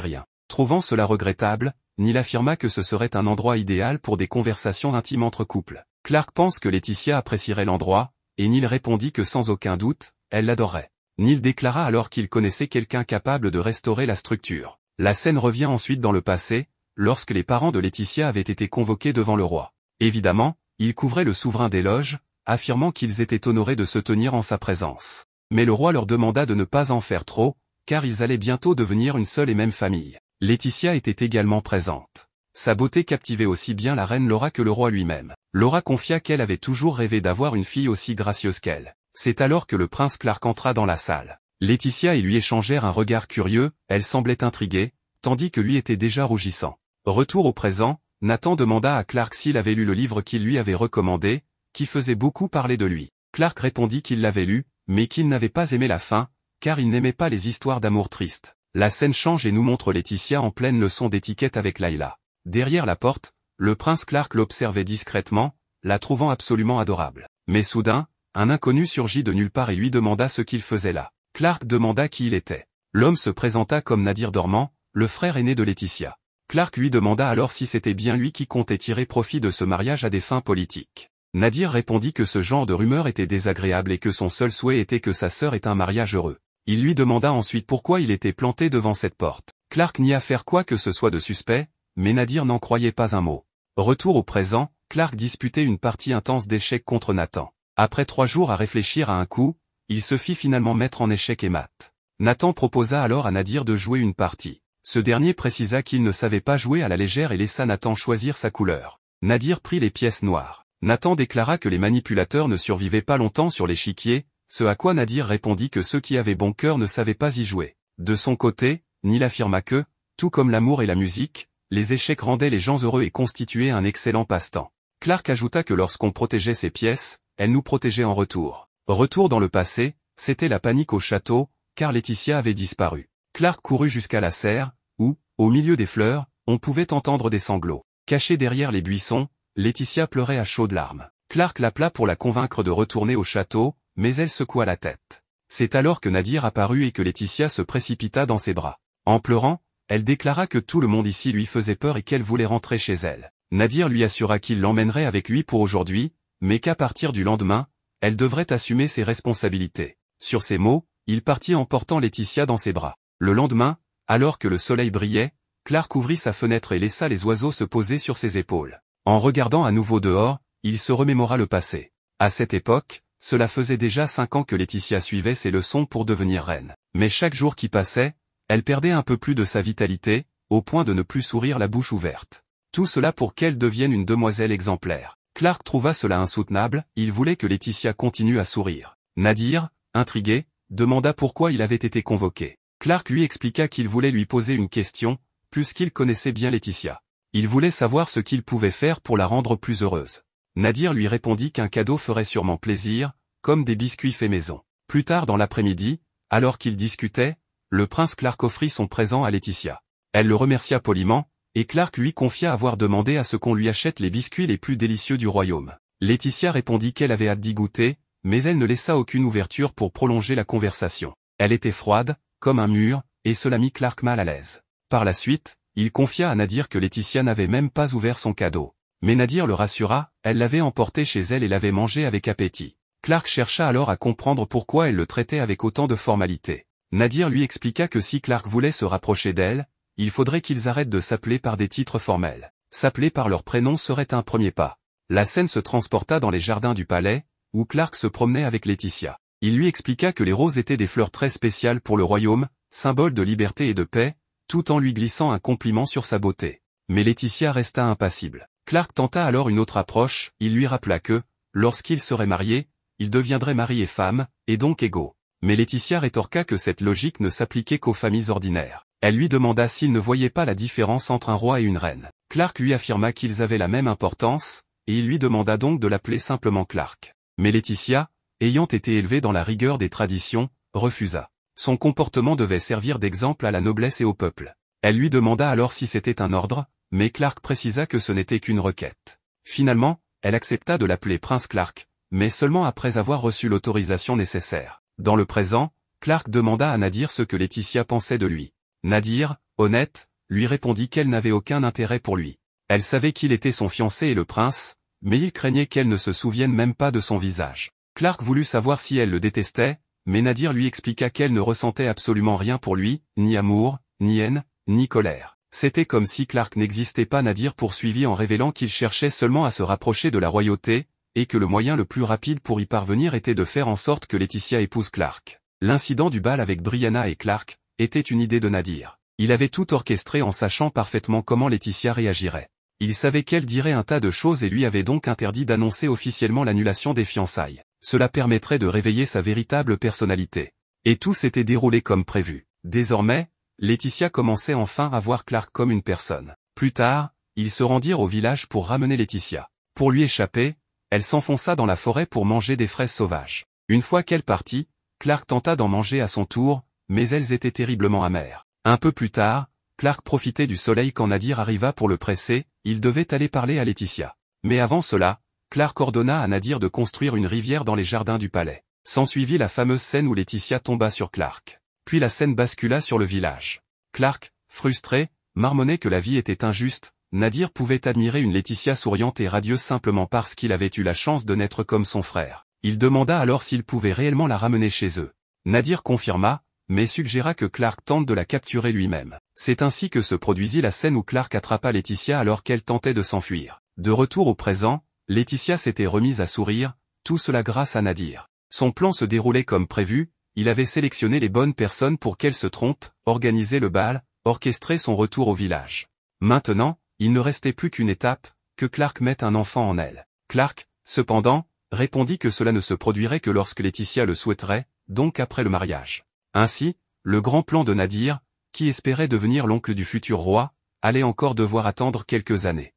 rien. Trouvant cela regrettable, Neil affirma que ce serait un endroit idéal pour des conversations intimes entre couples. Clark pense que Laetitia apprécierait l'endroit, et Neil répondit que sans aucun doute, elle l'adorerait. Neil déclara alors qu'il connaissait quelqu'un capable de restaurer la structure. La scène revient ensuite dans le passé, lorsque les parents de Laetitia avaient été convoqués devant le roi. Évidemment, ils couvraient le souverain d'éloges, affirmant qu'ils étaient honorés de se tenir en sa présence. Mais le roi leur demanda de ne pas en faire trop, car ils allaient bientôt devenir une seule et même famille. Laetitia était également présente. Sa beauté captivait aussi bien la reine Laura que le roi lui-même. Laura confia qu'elle avait toujours rêvé d'avoir une fille aussi gracieuse qu'elle. C'est alors que le prince Clark entra dans la salle. Laetitia et lui échangèrent un regard curieux, elle semblait intriguée, tandis que lui était déjà rougissant. Retour au présent, Nathan demanda à Clark s'il avait lu le livre qu'il lui avait recommandé, qui faisait beaucoup parler de lui. Clark répondit qu'il l'avait lu, mais qu'il n'avait pas aimé la fin, car il n'aimait pas les histoires d'amour tristes. La scène change et nous montre Laetitia en pleine leçon d'étiquette avec Layla. Derrière la porte, le prince Clark l'observait discrètement, la trouvant absolument adorable. Mais soudain, un inconnu surgit de nulle part et lui demanda ce qu'il faisait là. Clark demanda qui il était. L'homme se présenta comme Nadir Dormant, le frère aîné de Laetitia. Clark lui demanda alors si c'était bien lui qui comptait tirer profit de ce mariage à des fins politiques. Nadir répondit que ce genre de rumeur était désagréable et que son seul souhait était que sa sœur ait un mariage heureux. Il lui demanda ensuite pourquoi il était planté devant cette porte. Clark nia faire quoi que ce soit de suspect, mais Nadir n'en croyait pas un mot. Retour au présent, Clark disputait une partie intense d'échecs contre Nathan. Après 3 jours à réfléchir à un coup, il se fit finalement mettre en échec et mat. Nathan proposa alors à Nadir de jouer une partie. Ce dernier précisa qu'il ne savait pas jouer à la légère et laissa Nathan choisir sa couleur. Nadir prit les pièces noires. Nathan déclara que les manipulateurs ne survivaient pas longtemps sur l'échiquier, ce à quoi Nadir répondit que ceux qui avaient bon cœur ne savaient pas y jouer. De son côté, Neil affirma que, tout comme l'amour et la musique, les échecs rendaient les gens heureux et constituaient un excellent passe-temps. Clark ajouta que lorsqu'on protégeait ces pièces, elles nous protégeaient en retour. Retour dans le passé, c'était la panique au château, car Laetitia avait disparu. Clark courut jusqu'à la serre, où, au milieu des fleurs, on pouvait entendre des sanglots. Cachée derrière les buissons, Laetitia pleurait à chaudes larmes. Clark l'appela pour la convaincre de retourner au château, mais elle secoua la tête. C'est alors que Nadir apparut et que Laetitia se précipita dans ses bras. En pleurant, elle déclara que tout le monde ici lui faisait peur et qu'elle voulait rentrer chez elle. Nadir lui assura qu'il l'emmènerait avec lui pour aujourd'hui, mais qu'à partir du lendemain, elle devrait assumer ses responsabilités. Sur ces mots, il partit emportant Laetitia dans ses bras. Le lendemain, alors que le soleil brillait, Clark ouvrit sa fenêtre et laissa les oiseaux se poser sur ses épaules. En regardant à nouveau dehors, il se remémora le passé. À cette époque, cela faisait déjà 5 ans que Laetitia suivait ses leçons pour devenir reine. Mais chaque jour qui passait, elle perdait un peu plus de sa vitalité, au point de ne plus sourire la bouche ouverte. Tout cela pour qu'elle devienne une demoiselle exemplaire. Clark trouva cela insoutenable, il voulait que Laetitia continue à sourire. Nadir, intrigué, demanda pourquoi il avait été convoqué. Clark lui expliqua qu'il voulait lui poser une question, puisqu'il connaissait bien Laetitia. Il voulait savoir ce qu'il pouvait faire pour la rendre plus heureuse. Nadir lui répondit qu'un cadeau ferait sûrement plaisir, comme des biscuits faits maison. Plus tard dans l'après-midi, alors qu'ils discutaient, le prince Clark offrit son présent à Laetitia. Elle le remercia poliment, et Clark lui confia avoir demandé à ce qu'on lui achète les biscuits les plus délicieux du royaume. Laetitia répondit qu'elle avait hâte d'y goûter, mais elle ne laissa aucune ouverture pour prolonger la conversation. Elle était froide, comme un mur, et cela mit Clark mal à l'aise. Par la suite, il confia à Nadir que Laetitia n'avait même pas ouvert son cadeau. Mais Nadir le rassura, elle l'avait emporté chez elle et l'avait mangé avec appétit. Clark chercha alors à comprendre pourquoi elle le traitait avec autant de formalité. Nadir lui expliqua que si Clark voulait se rapprocher d'elle, il faudrait qu'ils arrêtent de s'appeler par des titres formels. S'appeler par leur prénom serait un premier pas. La scène se transporta dans les jardins du palais, où Clark se promenait avec Laetitia. Il lui expliqua que les roses étaient des fleurs très spéciales pour le royaume, symbole de liberté et de paix, tout en lui glissant un compliment sur sa beauté. Mais Laetitia resta impassible. Clark tenta alors une autre approche, il lui rappela que, lorsqu'ils seraient mariés, ils deviendraient mari et femme, et donc égaux. Mais Laetitia rétorqua que cette logique ne s'appliquait qu'aux familles ordinaires. Elle lui demanda s'il ne voyait pas la différence entre un roi et une reine. Clark lui affirma qu'ils avaient la même importance, et il lui demanda donc de l'appeler simplement Clark. Mais Laetitia, ayant été élevée dans la rigueur des traditions, refusa. Son comportement devait servir d'exemple à la noblesse et au peuple. Elle lui demanda alors si c'était un ordre, mais Clark précisa que ce n'était qu'une requête. Finalement, elle accepta de l'appeler Prince Clark, mais seulement après avoir reçu l'autorisation nécessaire. Dans le présent, Clark demanda à Nadir ce que Laetitia pensait de lui. Nadir, honnête, lui répondit qu'elle n'avait aucun intérêt pour lui. Elle savait qu'il était son fiancé et le prince, mais il craignait qu'elle ne se souvienne même pas de son visage. Clark voulut savoir si elle le détestait, mais Nadir lui expliqua qu'elle ne ressentait absolument rien pour lui, ni amour, ni haine, ni colère. C'était comme si Clark n'existait pas. Nadir poursuivit en révélant qu'il cherchait seulement à se rapprocher de la royauté, et que le moyen le plus rapide pour y parvenir était de faire en sorte que Laetitia épouse Clark. L'incident du bal avec Brianna et Clark était une idée de Nadir. Il avait tout orchestré en sachant parfaitement comment Laetitia réagirait. Il savait qu'elle dirait un tas de choses et lui avait donc interdit d'annoncer officiellement l'annulation des fiançailles. Cela permettrait de réveiller sa véritable personnalité. Et tout s'était déroulé comme prévu. Désormais, Laetitia commençait enfin à voir Clark comme une personne. Plus tard, ils se rendirent au village pour ramener Laetitia. Pour lui échapper, elle s'enfonça dans la forêt pour manger des fraises sauvages. Une fois qu'elle partit, Clark tenta d'en manger à son tour, mais elles étaient terriblement amères. Un peu plus tard, Clark profitait du soleil quand Nadir arriva pour le presser, il devait aller parler à Laetitia. Mais avant cela, Clark ordonna à Nadir de construire une rivière dans les jardins du palais. S'ensuivit la fameuse scène où Laetitia tomba sur Clark. Puis la scène bascula sur le village. Clark, frustré, marmonnait que la vie était injuste. Nadir pouvait admirer une Laetitia souriante et radieuse simplement parce qu'il avait eu la chance de naître comme son frère. Il demanda alors s'il pouvait réellement la ramener chez eux. Nadir confirma, mais suggéra que Clark tente de la capturer lui-même. C'est ainsi que se produisit la scène où Clark attrapa Laetitia alors qu'elle tentait de s'enfuir. De retour au présent, Laetitia s'était remise à sourire, tout cela grâce à Nadir. Son plan se déroulait comme prévu, il avait sélectionné les bonnes personnes pour qu'elle se trompe, organisé le bal, orchestré son retour au village. Maintenant, il ne restait plus qu'une étape, que Clark mette un enfant en elle. Clark, cependant, répondit que cela ne se produirait que lorsque Laetitia le souhaiterait, donc après le mariage. Ainsi, le grand plan de Nadir, qui espérait devenir l'oncle du futur roi, allait encore devoir attendre quelques années.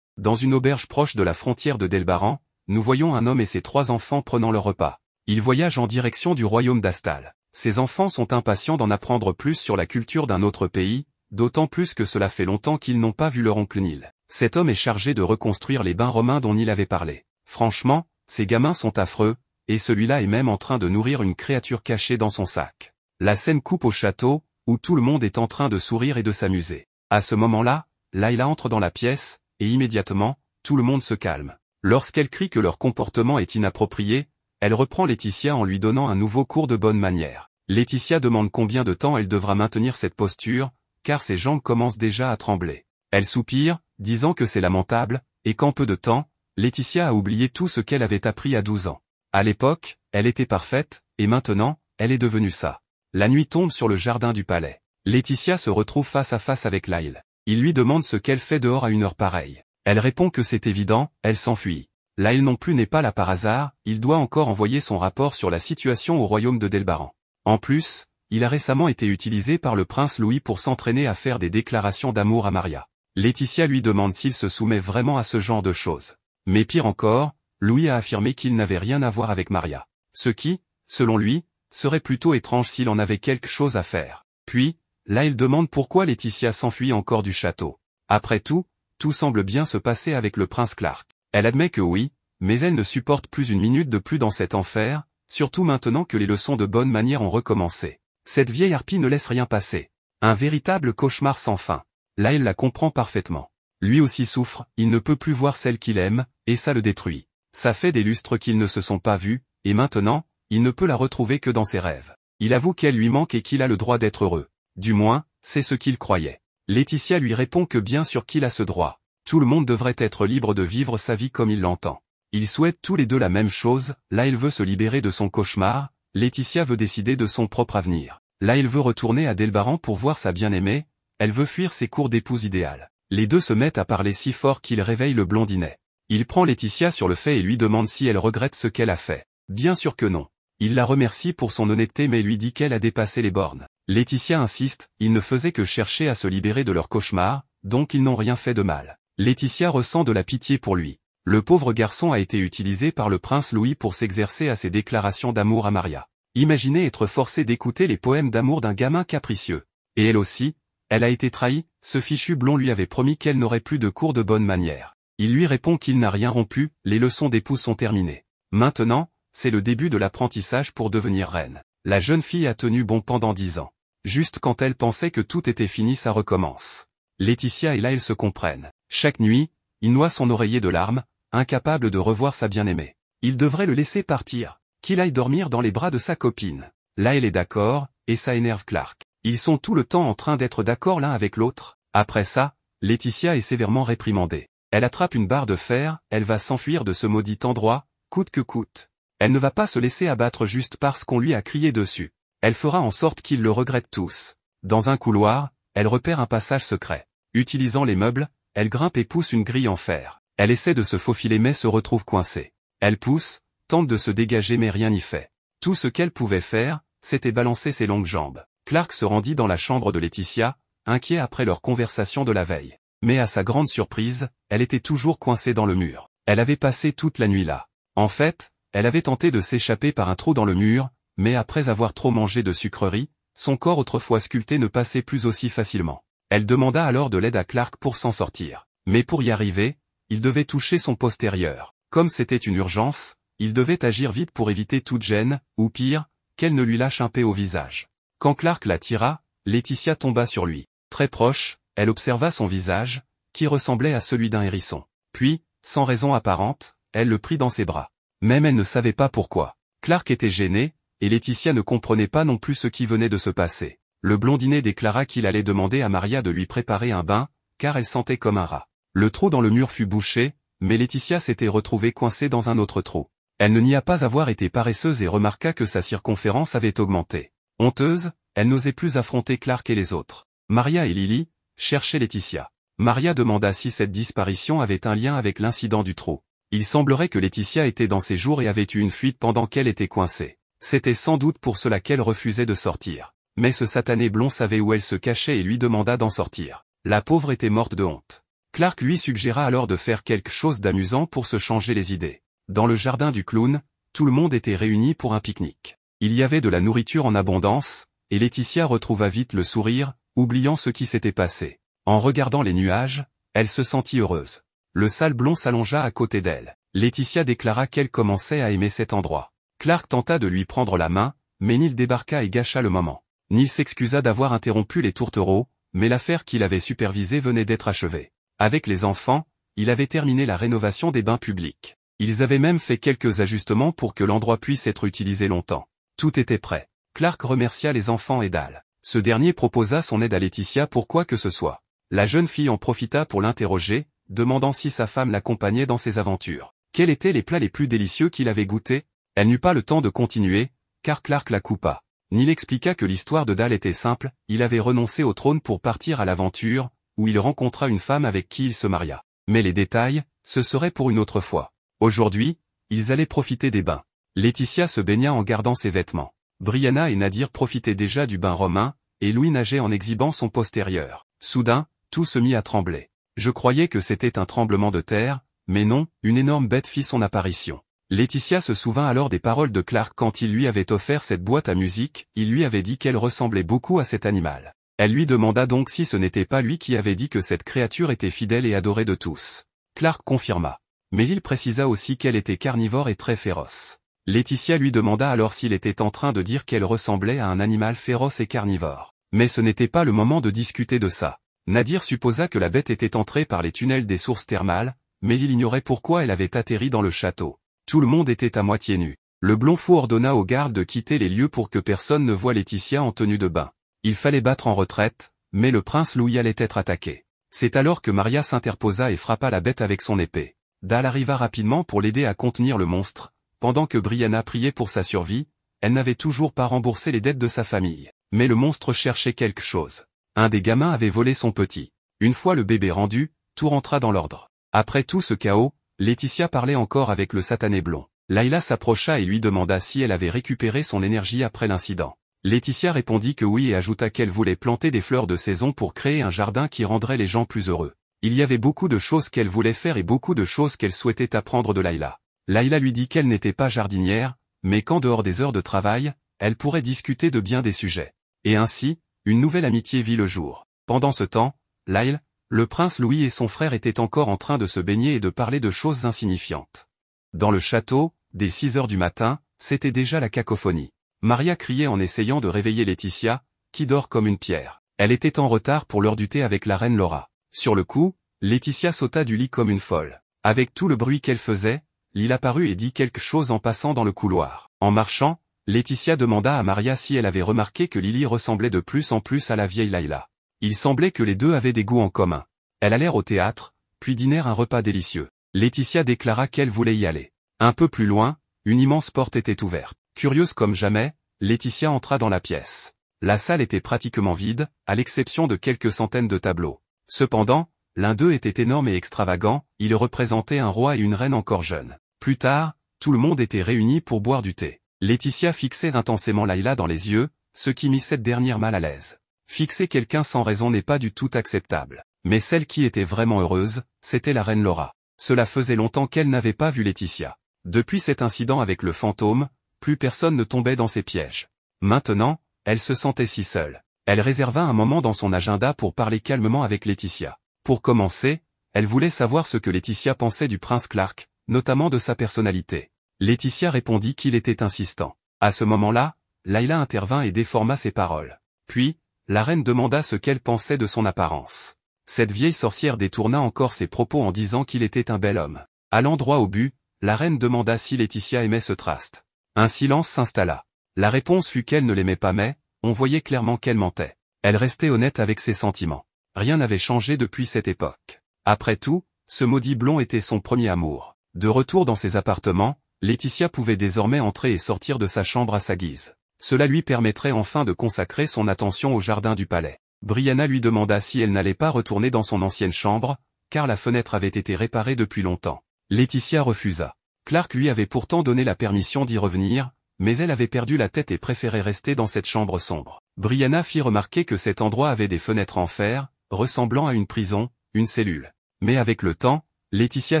Dans une auberge proche de la frontière de Delbaran, nous voyons un homme et ses 3 enfants prenant leur repas. Ils voyagent en direction du royaume d'Astal. Ces enfants sont impatients d'en apprendre plus sur la culture d'un autre pays, d'autant plus que cela fait longtemps qu'ils n'ont pas vu leur oncle Nil. Cet homme est chargé de reconstruire les bains romains dont Nil avait parlé. Franchement, ces gamins sont affreux, et celui-là est même en train de nourrir une créature cachée dans son sac. La scène coupe au château, où tout le monde est en train de sourire et de s'amuser. À ce moment-là, Layla entre dans la pièce, et immédiatement, tout le monde se calme. Lorsqu'elle crie que leur comportement est inapproprié, elle reprend Laetitia en lui donnant un nouveau cours de bonne manière. Laetitia demande combien de temps elle devra maintenir cette posture, car ses jambes commencent déjà à trembler. Elle soupire, disant que c'est lamentable, et qu'en peu de temps, Laetitia a oublié tout ce qu'elle avait appris à 12 ans. À l'époque, elle était parfaite, et maintenant, elle est devenue ça. La nuit tombe sur le jardin du palais. Laetitia se retrouve face à face avec Lyle. Il lui demande ce qu'elle fait dehors à une heure pareille. Elle répond que c'est évident, elle s'enfuit. Lyle non plus n'est pas là par hasard, il doit encore envoyer son rapport sur la situation au royaume de Delbaran. En plus, il a récemment été utilisé par le prince Louis pour s'entraîner à faire des déclarations d'amour à Maria. Laetitia lui demande s'il se soumet vraiment à ce genre de choses. Mais pire encore, Louis a affirmé qu'il n'avait rien à voir avec Maria. Ce qui, selon lui, serait plutôt étrange s'il en avait quelque chose à faire. Puis, là il demande pourquoi Laetitia s'enfuit encore du château. Après tout semble bien se passer avec le prince Clark. Elle admet que oui, mais elle ne supporte plus une minute de plus dans cet enfer, surtout maintenant que les leçons de bonne manière ont recommencé. Cette vieille harpie ne laisse rien passer. Un véritable cauchemar sans fin. Lyle la comprend parfaitement. Lui aussi souffre, il ne peut plus voir celle qu'il aime, et ça le détruit. Ça fait des lustres qu'ils ne se sont pas vus, et maintenant, il ne peut la retrouver que dans ses rêves. Il avoue qu'elle lui manque et qu'il a le droit d'être heureux. Du moins, c'est ce qu'il croyait. Laetitia lui répond que bien sûr qu'il a ce droit. Tout le monde devrait être libre de vivre sa vie comme il l'entend. Ils souhaitent tous les deux la même chose, Lyle veut se libérer de son cauchemar, Laetitia veut décider de son propre avenir. Lyle veut retourner à Delbaran pour voir sa bien-aimée, elle veut fuir ses cours d'épouse idéale. Les deux se mettent à parler si fort qu'il réveille le blondinet. Il prend Laetitia sur le fait et lui demande si elle regrette ce qu'elle a fait. Bien sûr que non. Il la remercie pour son honnêteté mais lui dit qu'elle a dépassé les bornes. Laetitia insiste, il ne faisait que chercher à se libérer de leur cauchemar, donc ils n'ont rien fait de mal. Laetitia ressent de la pitié pour lui. Le pauvre garçon a été utilisé par le prince Louis pour s'exercer à ses déclarations d'amour à Maria. Imaginez être forcé d'écouter les poèmes d'amour d'un gamin capricieux. Et elle aussi, elle a été trahie, ce fichu blond lui avait promis qu'elle n'aurait plus de cours de bonne manière. Il lui répond qu'il n'a rien rompu, les leçons d'épouse sont terminées. Maintenant, c'est le début de l'apprentissage pour devenir reine. La jeune fille a tenu bon pendant 10 ans. Juste quand elle pensait que tout était fini ça recommence. Laetitia et Lyle se comprennent. Chaque nuit, il noie son oreiller de larmes, incapable de revoir sa bien-aimée. Il devrait le laisser partir, qu'il aille dormir dans les bras de sa copine. Lyle est d'accord, et ça énerve Clark. Ils sont tout le temps en train d'être d'accord l'un avec l'autre. Après ça, Laetitia est sévèrement réprimandée. Elle attrape une barre de fer, elle va s'enfuir de ce maudit endroit, coûte que coûte. Elle ne va pas se laisser abattre juste parce qu'on lui a crié dessus. Elle fera en sorte qu'ils le regrettent tous. Dans un couloir, elle repère un passage secret. Utilisant les meubles, elle grimpe et pousse une grille en fer. Elle essaie de se faufiler mais se retrouve coincée. Elle pousse, tente de se dégager mais rien n'y fait. Tout ce qu'elle pouvait faire, c'était balancer ses longues jambes. Clark se rendit dans la chambre de Laetitia, inquiet après leur conversation de la veille. Mais à sa grande surprise, elle était toujours coincée dans le mur. Elle avait passé toute la nuit là. En fait, elle avait tenté de s'échapper par un trou dans le mur, mais après avoir trop mangé de sucreries, son corps autrefois sculpté ne passait plus aussi facilement. Elle demanda alors de l'aide à Clark pour s'en sortir. Mais pour y arriver, il devait toucher son postérieur. Comme c'était une urgence, il devait agir vite pour éviter toute gêne, ou pire, qu'elle ne lui lâche un paix au visage. Quand Clark la tira, Laetitia tomba sur lui. Très proche, elle observa son visage, qui ressemblait à celui d'un hérisson. Puis, sans raison apparente, elle le prit dans ses bras. Même elle ne savait pas pourquoi. Clark était gêné, et Laetitia ne comprenait pas non plus ce qui venait de se passer. Le blondinet déclara qu'il allait demander à Maria de lui préparer un bain, car elle sentait comme un rat. Le trou dans le mur fut bouché, mais Laetitia s'était retrouvée coincée dans un autre trou. Elle ne nia pas avoir été paresseuse et remarqua que sa circonférence avait augmenté. Honteuse, elle n'osait plus affronter Clark et les autres. Maria et Lily cherchaient Laetitia. Maria demanda si cette disparition avait un lien avec l'incident du trou. Il semblerait que Laetitia était dans ses jours et avait eu une fuite pendant qu'elle était coincée. C'était sans doute pour cela qu'elle refusait de sortir. Mais ce satané blond savait où elle se cachait et lui demanda d'en sortir. La pauvre était morte de honte. Clark lui suggéra alors de faire quelque chose d'amusant pour se changer les idées. Dans le jardin du clown, tout le monde était réuni pour un pique-nique. Il y avait de la nourriture en abondance, et Laetitia retrouva vite le sourire, oubliant ce qui s'était passé. En regardant les nuages, elle se sentit heureuse. Le sale blond s'allongea à côté d'elle. Laetitia déclara qu'elle commençait à aimer cet endroit. Clark tenta de lui prendre la main, mais Neil débarqua et gâcha le moment. Neil s'excusa d'avoir interrompu les tourtereaux, mais l'affaire qu'il avait supervisée venait d'être achevée. Avec les enfants, il avait terminé la rénovation des bains publics. Ils avaient même fait quelques ajustements pour que l'endroit puisse être utilisé longtemps. Tout était prêt. Clark remercia les enfants et Dal. Ce dernier proposa son aide à Laetitia pour quoi que ce soit. La jeune fille en profita pour l'interroger, demandant si sa femme l'accompagnait dans ses aventures. Quels étaient les plats les plus délicieux qu'il avait goûtés? Elle n'eut pas le temps de continuer, car Clark la coupa. Neil expliqua que l'histoire de Dal était simple, il avait renoncé au trône pour partir à l'aventure, où il rencontra une femme avec qui il se maria. Mais les détails, ce serait pour une autre fois. Aujourd'hui, ils allaient profiter des bains. Laetitia se baigna en gardant ses vêtements. Brianna et Nadir profitaient déjà du bain romain, et Louis nageait en exhibant son postérieur. Soudain, tout se mit à trembler. Je croyais que c'était un tremblement de terre, mais non, une énorme bête fit son apparition. Laetitia se souvint alors des paroles de Clark quand il lui avait offert cette boîte à musique, il lui avait dit qu'elle ressemblait beaucoup à cet animal. Elle lui demanda donc si ce n'était pas lui qui avait dit que cette créature était fidèle et adorée de tous. Clark confirma. Mais il précisa aussi qu'elle était carnivore et très féroce. Laetitia lui demanda alors s'il était en train de dire qu'elle ressemblait à un animal féroce et carnivore. Mais ce n'était pas le moment de discuter de ça. Nadir supposa que la bête était entrée par les tunnels des sources thermales, mais il ignorait pourquoi elle avait atterri dans le château. Tout le monde était à moitié nu. Le blond fou ordonna aux gardes de quitter les lieux pour que personne ne voie Laetitia en tenue de bain. Il fallait battre en retraite, mais le prince Louis allait être attaqué. C'est alors que Maria s'interposa et frappa la bête avec son épée. Dal arriva rapidement pour l'aider à contenir le monstre, pendant que Brianna priait pour sa survie. Elle n'avait toujours pas remboursé les dettes de sa famille. Mais le monstre cherchait quelque chose. Un des gamins avait volé son petit. Une fois le bébé rendu, tout rentra dans l'ordre. Après tout ce chaos, Laetitia parlait encore avec le satané blond. Layla s'approcha et lui demanda si elle avait récupéré son énergie après l'incident. Laetitia répondit que oui et ajouta qu'elle voulait planter des fleurs de saison pour créer un jardin qui rendrait les gens plus heureux. Il y avait beaucoup de choses qu'elle voulait faire et beaucoup de choses qu'elle souhaitait apprendre de Layla. Layla lui dit qu'elle n'était pas jardinière, mais qu'en dehors des heures de travail, elle pourrait discuter de bien des sujets. Et ainsi, une nouvelle amitié vit le jour. Pendant ce temps, Lyle, le prince Louis et son frère étaient encore en train de se baigner et de parler de choses insignifiantes. Dans le château, dès 6 heures du matin, c'était déjà la cacophonie. Maria criait en essayant de réveiller Laetitia, qui dort comme une pierre. Elle était en retard pour l'heure du thé avec la reine Laura. Sur le coup, Laetitia sauta du lit comme une folle. Avec tout le bruit qu'elle faisait, Lyle apparut et dit quelque chose en passant dans le couloir. En marchant, Laetitia demanda à Maria si elle avait remarqué que Lily ressemblait de plus en plus à la vieille Layla. Il semblait que les deux avaient des goûts en commun. Elles allèrent au théâtre, puis dînèrent un repas délicieux. Laetitia déclara qu'elle voulait y aller. Un peu plus loin, une immense porte était ouverte. Curieuse comme jamais, Laetitia entra dans la pièce. La salle était pratiquement vide, à l'exception de quelques centaines de tableaux. Cependant, l'un d'eux était énorme et extravagant, il représentait un roi et une reine encore jeunes. Plus tard, tout le monde était réuni pour boire du thé. Laetitia fixait intensément Layla dans les yeux, ce qui mit cette dernière mal à l'aise. Fixer quelqu'un sans raison n'est pas du tout acceptable. Mais celle qui était vraiment heureuse, c'était la reine Laura. Cela faisait longtemps qu'elle n'avait pas vu Laetitia. Depuis cet incident avec le fantôme, plus personne ne tombait dans ses pièges. Maintenant, elle se sentait si seule. Elle réserva un moment dans son agenda pour parler calmement avec Laetitia. Pour commencer, elle voulait savoir ce que Laetitia pensait du prince Clark, notamment de sa personnalité. Laetitia répondit qu'il était insistant. À ce moment-là, Layla intervint et déforma ses paroles. Puis, la reine demanda ce qu'elle pensait de son apparence. Cette vieille sorcière détourna encore ses propos en disant qu'il était un bel homme. Allant droit au but, la reine demanda si Laetitia aimait ce traste. Un silence s'installa. La réponse fut qu'elle ne l'aimait pas mais, on voyait clairement qu'elle mentait. Elle restait honnête avec ses sentiments. Rien n'avait changé depuis cette époque. Après tout, ce maudit blond était son premier amour. De retour dans ses appartements, Laetitia pouvait désormais entrer et sortir de sa chambre à sa guise. Cela lui permettrait enfin de consacrer son attention au jardin du palais. Brianna lui demanda si elle n'allait pas retourner dans son ancienne chambre, car la fenêtre avait été réparée depuis longtemps. Laetitia refusa. Clark lui avait pourtant donné la permission d'y revenir, mais elle avait perdu la tête et préférait rester dans cette chambre sombre. Brianna fit remarquer que cet endroit avait des fenêtres en fer, ressemblant à une prison, une cellule. Mais avec le temps, Laetitia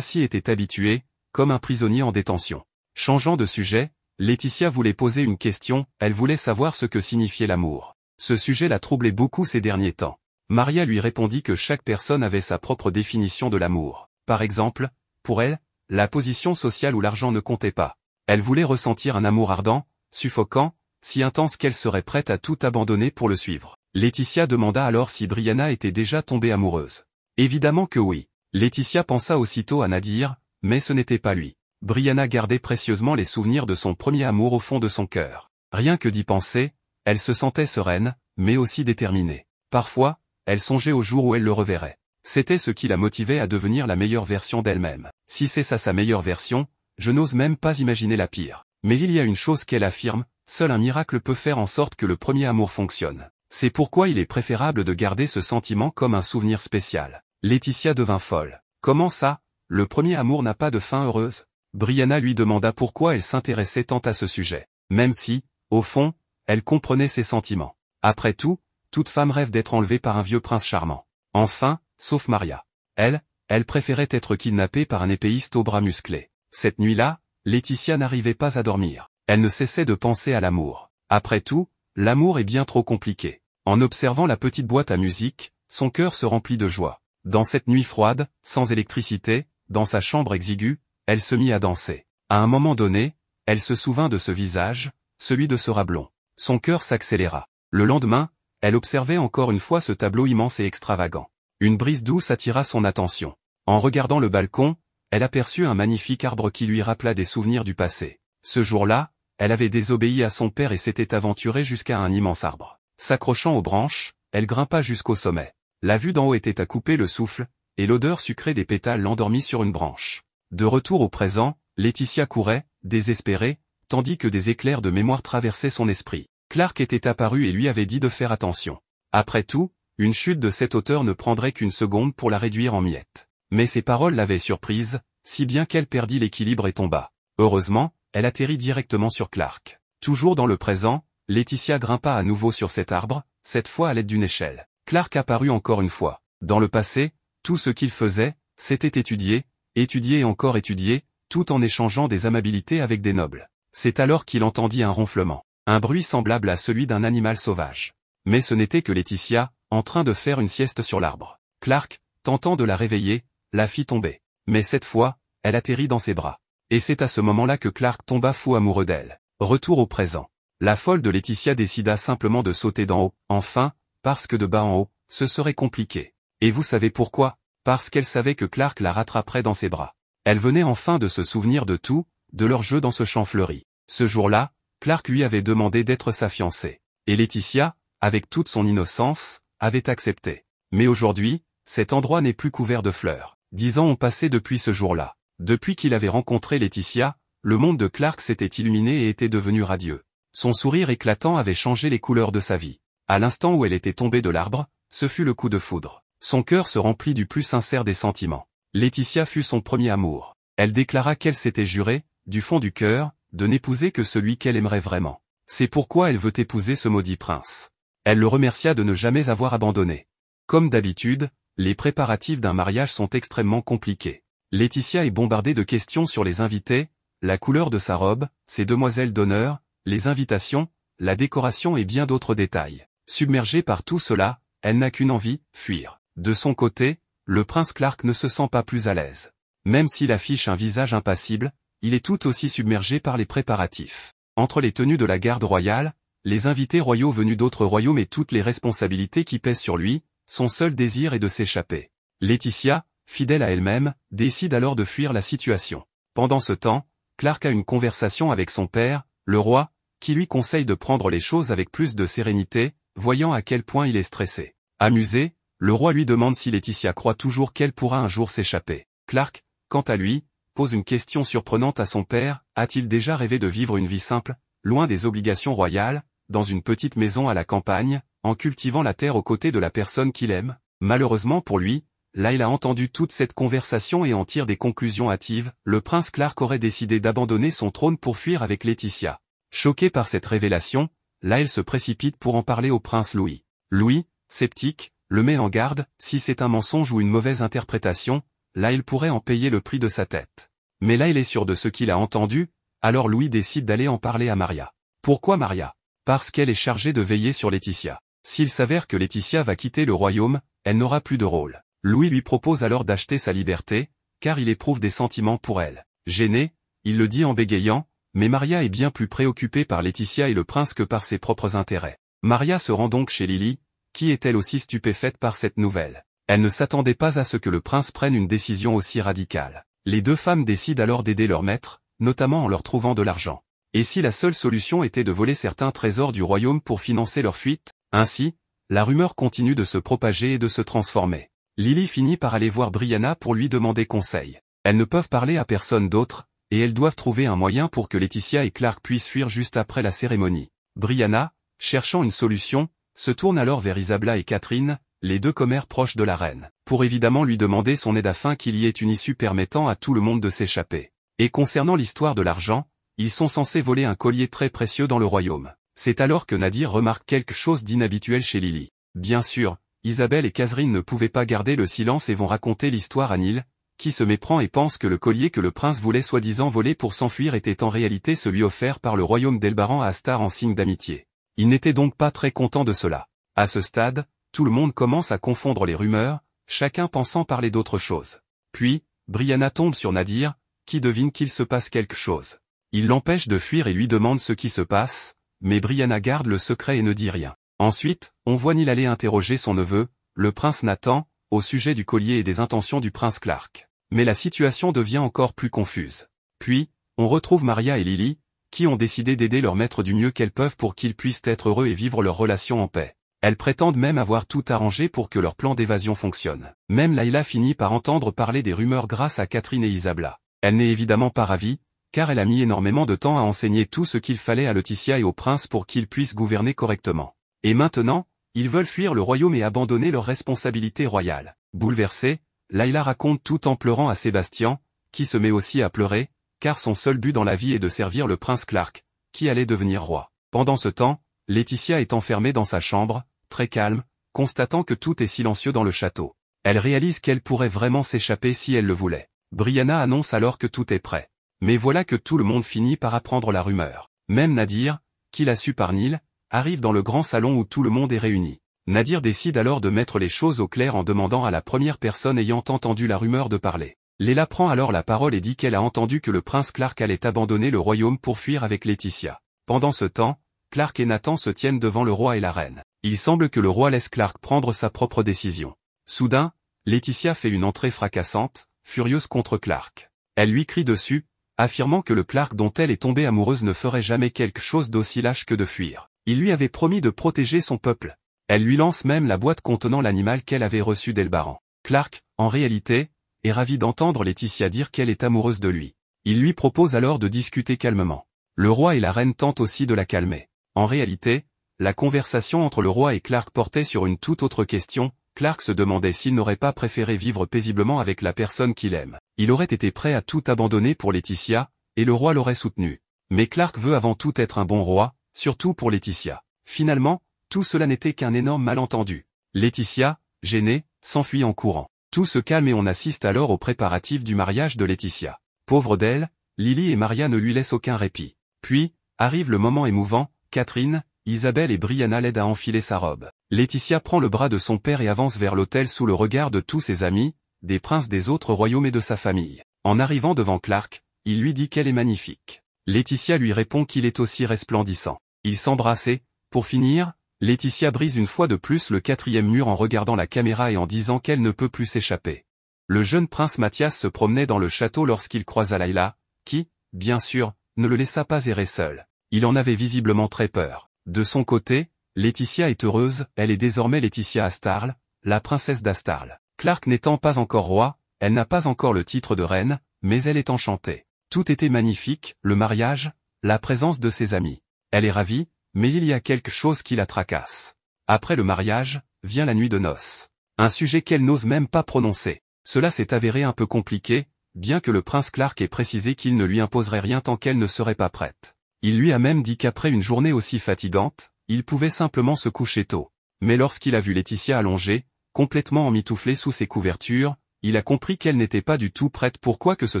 s'y était habituée, comme un prisonnier en détention. Changeant de sujet, Laetitia voulait poser une question, elle voulait savoir ce que signifiait l'amour. Ce sujet la troublait beaucoup ces derniers temps. Maria lui répondit que chaque personne avait sa propre définition de l'amour. Par exemple, pour elle, la position sociale ou l'argent ne comptait pas. Elle voulait ressentir un amour ardent, suffocant, si intense qu'elle serait prête à tout abandonner pour le suivre. Laetitia demanda alors si Brianna était déjà tombée amoureuse. Évidemment que oui. Laetitia pensa aussitôt à Nadir, mais ce n'était pas lui. Brianna gardait précieusement les souvenirs de son premier amour au fond de son cœur. Rien que d'y penser, elle se sentait sereine, mais aussi déterminée. Parfois, elle songeait au jour où elle le reverrait. C'était ce qui la motivait à devenir la meilleure version d'elle-même. Si c'est ça sa meilleure version, je n'ose même pas imaginer la pire. Mais il y a une chose qu'elle affirme, seul un miracle peut faire en sorte que le premier amour fonctionne. C'est pourquoi il est préférable de garder ce sentiment comme un souvenir spécial. Laetitia devint folle. Comment ça, le premier amour n'a pas de fin heureuse? Brianna lui demanda pourquoi elle s'intéressait tant à ce sujet. Même si, au fond, elle comprenait ses sentiments. Après tout, toute femme rêve d'être enlevée par un vieux prince charmant. Enfin, sauf Maria. Elle préférait être kidnappée par un épéiste aux bras musclés. Cette nuit-là, Laetitia n'arrivait pas à dormir. Elle ne cessait de penser à l'amour. Après tout, l'amour est bien trop compliqué. En observant la petite boîte à musique, son cœur se remplit de joie. Dans cette nuit froide, sans électricité, dans sa chambre exiguë, elle se mit à danser. À un moment donné, elle se souvint de ce visage, celui de ce rat blond. Son cœur s'accéléra. Le lendemain, elle observait encore une fois ce tableau immense et extravagant. Une brise douce attira son attention. En regardant le balcon, elle aperçut un magnifique arbre qui lui rappela des souvenirs du passé. Ce jour-là, elle avait désobéi à son père et s'était aventurée jusqu'à un immense arbre. S'accrochant aux branches, elle grimpa jusqu'au sommet. La vue d'en haut était à couper le souffle, et l'odeur sucrée des pétales l'endormit sur une branche. De retour au présent, Laetitia courait, désespérée, tandis que des éclairs de mémoire traversaient son esprit. Clark était apparu et lui avait dit de faire attention. Après tout, une chute de cette hauteur ne prendrait qu'une seconde pour la réduire en miettes. Mais ces paroles l'avaient surprise, si bien qu'elle perdit l'équilibre et tomba. Heureusement, elle atterrit directement sur Clark. Toujours dans le présent, Laetitia grimpa à nouveau sur cet arbre, cette fois à l'aide d'une échelle. Clark apparut encore une fois. Dans le passé, tout ce qu'il faisait, c'était étudier et encore étudier, tout en échangeant des amabilités avec des nobles. C'est alors qu'il entendit un ronflement, un bruit semblable à celui d'un animal sauvage. Mais ce n'était que Laetitia, en train de faire une sieste sur l'arbre. Clark, tentant de la réveiller, la fit tomber. Mais cette fois, elle atterrit dans ses bras. Et c'est à ce moment-là que Clark tomba fou amoureux d'elle. Retour au présent. La folle de Laetitia décida simplement de sauter d'en haut, enfin, parce que de bas en haut, ce serait compliqué. Et vous savez pourquoi? Parce qu'elle savait que Clark la rattraperait dans ses bras. Elle venait enfin de se souvenir de tout, de leur jeu dans ce champ fleuri. Ce jour-là, Clark lui avait demandé d'être sa fiancée. Et Laetitia, avec toute son innocence, avait accepté. Mais aujourd'hui, cet endroit n'est plus couvert de fleurs. 10 ans ont passé depuis ce jour-là. Depuis qu'il avait rencontré Laetitia, le monde de Clark s'était illuminé et était devenu radieux. Son sourire éclatant avait changé les couleurs de sa vie. À l'instant où elle était tombée de l'arbre, ce fut le coup de foudre. Son cœur se remplit du plus sincère des sentiments. Laetitia fut son premier amour. Elle déclara qu'elle s'était jurée, du fond du cœur, de n'épouser que celui qu'elle aimerait vraiment. C'est pourquoi elle veut épouser ce maudit prince. Elle le remercia de ne jamais avoir abandonné. Comme d'habitude, les préparatifs d'un mariage sont extrêmement compliqués. Laetitia est bombardée de questions sur les invités, la couleur de sa robe, ses demoiselles d'honneur, les invitations, la décoration et bien d'autres détails. Submergée par tout cela, elle n'a qu'une envie, fuir. De son côté, le prince Clark ne se sent pas plus à l'aise. Même s'il affiche un visage impassible, il est tout aussi submergé par les préparatifs. Entre les tenues de la garde royale, les invités royaux venus d'autres royaumes et toutes les responsabilités qui pèsent sur lui, son seul désir est de s'échapper. Laetitia, fidèle à elle-même, décide alors de fuir la situation. Pendant ce temps, Clark a une conversation avec son père, le roi, qui lui conseille de prendre les choses avec plus de sérénité, voyant à quel point il est stressé. Amusé, le roi lui demande si Laetitia croit toujours qu'elle pourra un jour s'échapper. Clark, quant à lui, pose une question surprenante à son père, a-t-il déjà rêvé de vivre une vie simple, loin des obligations royales, dans une petite maison à la campagne, en cultivant la terre aux côtés de la personne qu'il aime? Malheureusement pour lui, là il a entendu toute cette conversation et en tire des conclusions hâtives, le prince Clark aurait décidé d'abandonner son trône pour fuir avec Laetitia. Choqué par cette révélation, là il se précipite pour en parler au prince Louis. Louis, sceptique, le met en garde, si c'est un mensonge ou une mauvaise interprétation, là il pourrait en payer le prix de sa tête. Mais là il est sûr de ce qu'il a entendu, alors Louis décide d'aller en parler à Maria. Pourquoi Maria? Parce qu'elle est chargée de veiller sur Laetitia. S'il s'avère que Laetitia va quitter le royaume, elle n'aura plus de rôle. Louis lui propose alors d'acheter sa liberté, car il éprouve des sentiments pour elle. Gêné, il le dit en bégayant, mais Maria est bien plus préoccupée par Laetitia et le prince que par ses propres intérêts. Maria se rend donc chez Lily, qui est elle aussi stupéfaite par cette nouvelle. Elle ne s'attendait pas à ce que le prince prenne une décision aussi radicale. Les deux femmes décident alors d'aider leur maître, notamment en leur trouvant de l'argent. Et si la seule solution était de voler certains trésors du royaume pour financer leur fuite? Ainsi, la rumeur continue de se propager et de se transformer. Lily finit par aller voir Brianna pour lui demander conseil. Elles ne peuvent parler à personne d'autre, et elles doivent trouver un moyen pour que Laetitia et Clark puissent fuir juste après la cérémonie. Brianna, cherchant une solution, se tourne alors vers Isabella et Catherine, les deux commères proches de la reine, pour évidemment lui demander son aide afin qu'il y ait une issue permettant à tout le monde de s'échapper. Et concernant l'histoire de l'argent, ils sont censés voler un collier très précieux dans le royaume. C'est alors que Nadir remarque quelque chose d'inhabituel chez Lily. Bien sûr, Isabelle et Catherine ne pouvaient pas garder le silence et vont raconter l'histoire à Neil, qui se méprend et pense que le collier que le prince voulait soi-disant voler pour s'enfuir était en réalité celui offert par le royaume d'Elbaran à Astar en signe d'amitié. Il n'était donc pas très content de cela. À ce stade, tout le monde commence à confondre les rumeurs, chacun pensant parler d'autre chose. Puis, Brianna tombe sur Nadir, qui devine qu'il se passe quelque chose. Il l'empêche de fuir et lui demande ce qui se passe, mais Brianna garde le secret et ne dit rien. Ensuite, on voit Neil aller interroger son neveu, le prince Nathan, au sujet du collier et des intentions du prince Clark. Mais la situation devient encore plus confuse. Puis, on retrouve Maria et Lily, qui ont décidé d'aider leur maître du mieux qu'elles peuvent pour qu'ils puissent être heureux et vivre leur relation en paix. Elles prétendent même avoir tout arrangé pour que leur plan d'évasion fonctionne. Même Layla finit par entendre parler des rumeurs grâce à Catherine et Isabella. Elle n'est évidemment pas ravie, car elle a mis énormément de temps à enseigner tout ce qu'il fallait à Laetitia et au prince pour qu'ils puissent gouverner correctement. Et maintenant, ils veulent fuir le royaume et abandonner leurs responsabilités royales. Bouleversée, Layla raconte tout en pleurant à Sébastien, qui se met aussi à pleurer, car son seul but dans la vie est de servir le prince Clark, qui allait devenir roi. Pendant ce temps, Laetitia est enfermée dans sa chambre, très calme, constatant que tout est silencieux dans le château. Elle réalise qu'elle pourrait vraiment s'échapper si elle le voulait. Brianna annonce alors que tout est prêt. Mais voilà que tout le monde finit par apprendre la rumeur. Même Nadir, qui l'a su par Neil, arrive dans le grand salon où tout le monde est réuni. Nadir décide alors de mettre les choses au clair en demandant à la première personne ayant entendu la rumeur de parler. Léla prend alors la parole et dit qu'elle a entendu que le prince Clark allait abandonner le royaume pour fuir avec Laetitia. Pendant ce temps, Clark et Nathan se tiennent devant le roi et la reine. Il semble que le roi laisse Clark prendre sa propre décision. Soudain, Laetitia fait une entrée fracassante, furieuse contre Clark. Elle lui crie dessus, affirmant que le Clark dont elle est tombée amoureuse ne ferait jamais quelque chose d'aussi lâche que de fuir. Il lui avait promis de protéger son peuple. Elle lui lance même la boîte contenant l'animal qu'elle avait reçu d'Elbaran. Clark, en réalité, est ravi d'entendre Laetitia dire qu'elle est amoureuse de lui. Il lui propose alors de discuter calmement. Le roi et la reine tentent aussi de la calmer. En réalité, la conversation entre le roi et Clark portait sur une toute autre question. Clark se demandait s'il n'aurait pas préféré vivre paisiblement avec la personne qu'il aime. Il aurait été prêt à tout abandonner pour Laetitia, et le roi l'aurait soutenu. Mais Clark veut avant tout être un bon roi, surtout pour Laetitia. Finalement, tout cela n'était qu'un énorme malentendu. Laetitia, gênée, s'enfuit en courant. Tout se calme et on assiste alors aux préparatifs du mariage de Laetitia. Pauvre d'elle, Lily et Maria ne lui laissent aucun répit. Puis, arrive le moment émouvant, Catherine, Isabelle et Brianna l'aident à enfiler sa robe. Laetitia prend le bras de son père et avance vers l'autel sous le regard de tous ses amis, des princes des autres royaumes et de sa famille. En arrivant devant Clark, il lui dit qu'elle est magnifique. Laetitia lui répond qu'il est aussi resplendissant. Ils s'embrassent et, pour finir, Laetitia brise une fois de plus le 4e mur en regardant la caméra et en disant qu'elle ne peut plus s'échapper. Le jeune prince Mathias se promenait dans le château lorsqu'il croisa Layla, qui, bien sûr, ne le laissa pas errer seul. Il en avait visiblement très peur. De son côté, Laetitia est heureuse, elle est désormais Laetitia Astarl, la princesse d'Astarl. Clark n'étant pas encore roi, elle n'a pas encore le titre de reine, mais elle est enchantée. Tout était magnifique, le mariage, la présence de ses amis. Elle est ravie, mais il y a quelque chose qui la tracasse. Après le mariage, vient la nuit de noces. Un sujet qu'elle n'ose même pas prononcer. Cela s'est avéré un peu compliqué, bien que le prince Clark ait précisé qu'il ne lui imposerait rien tant qu'elle ne serait pas prête. Il lui a même dit qu'après une journée aussi fatigante, il pouvait simplement se coucher tôt. Mais lorsqu'il a vu Laetitia allongée, complètement emmitouflée sous ses couvertures, il a compris qu'elle n'était pas du tout prête pour quoi que ce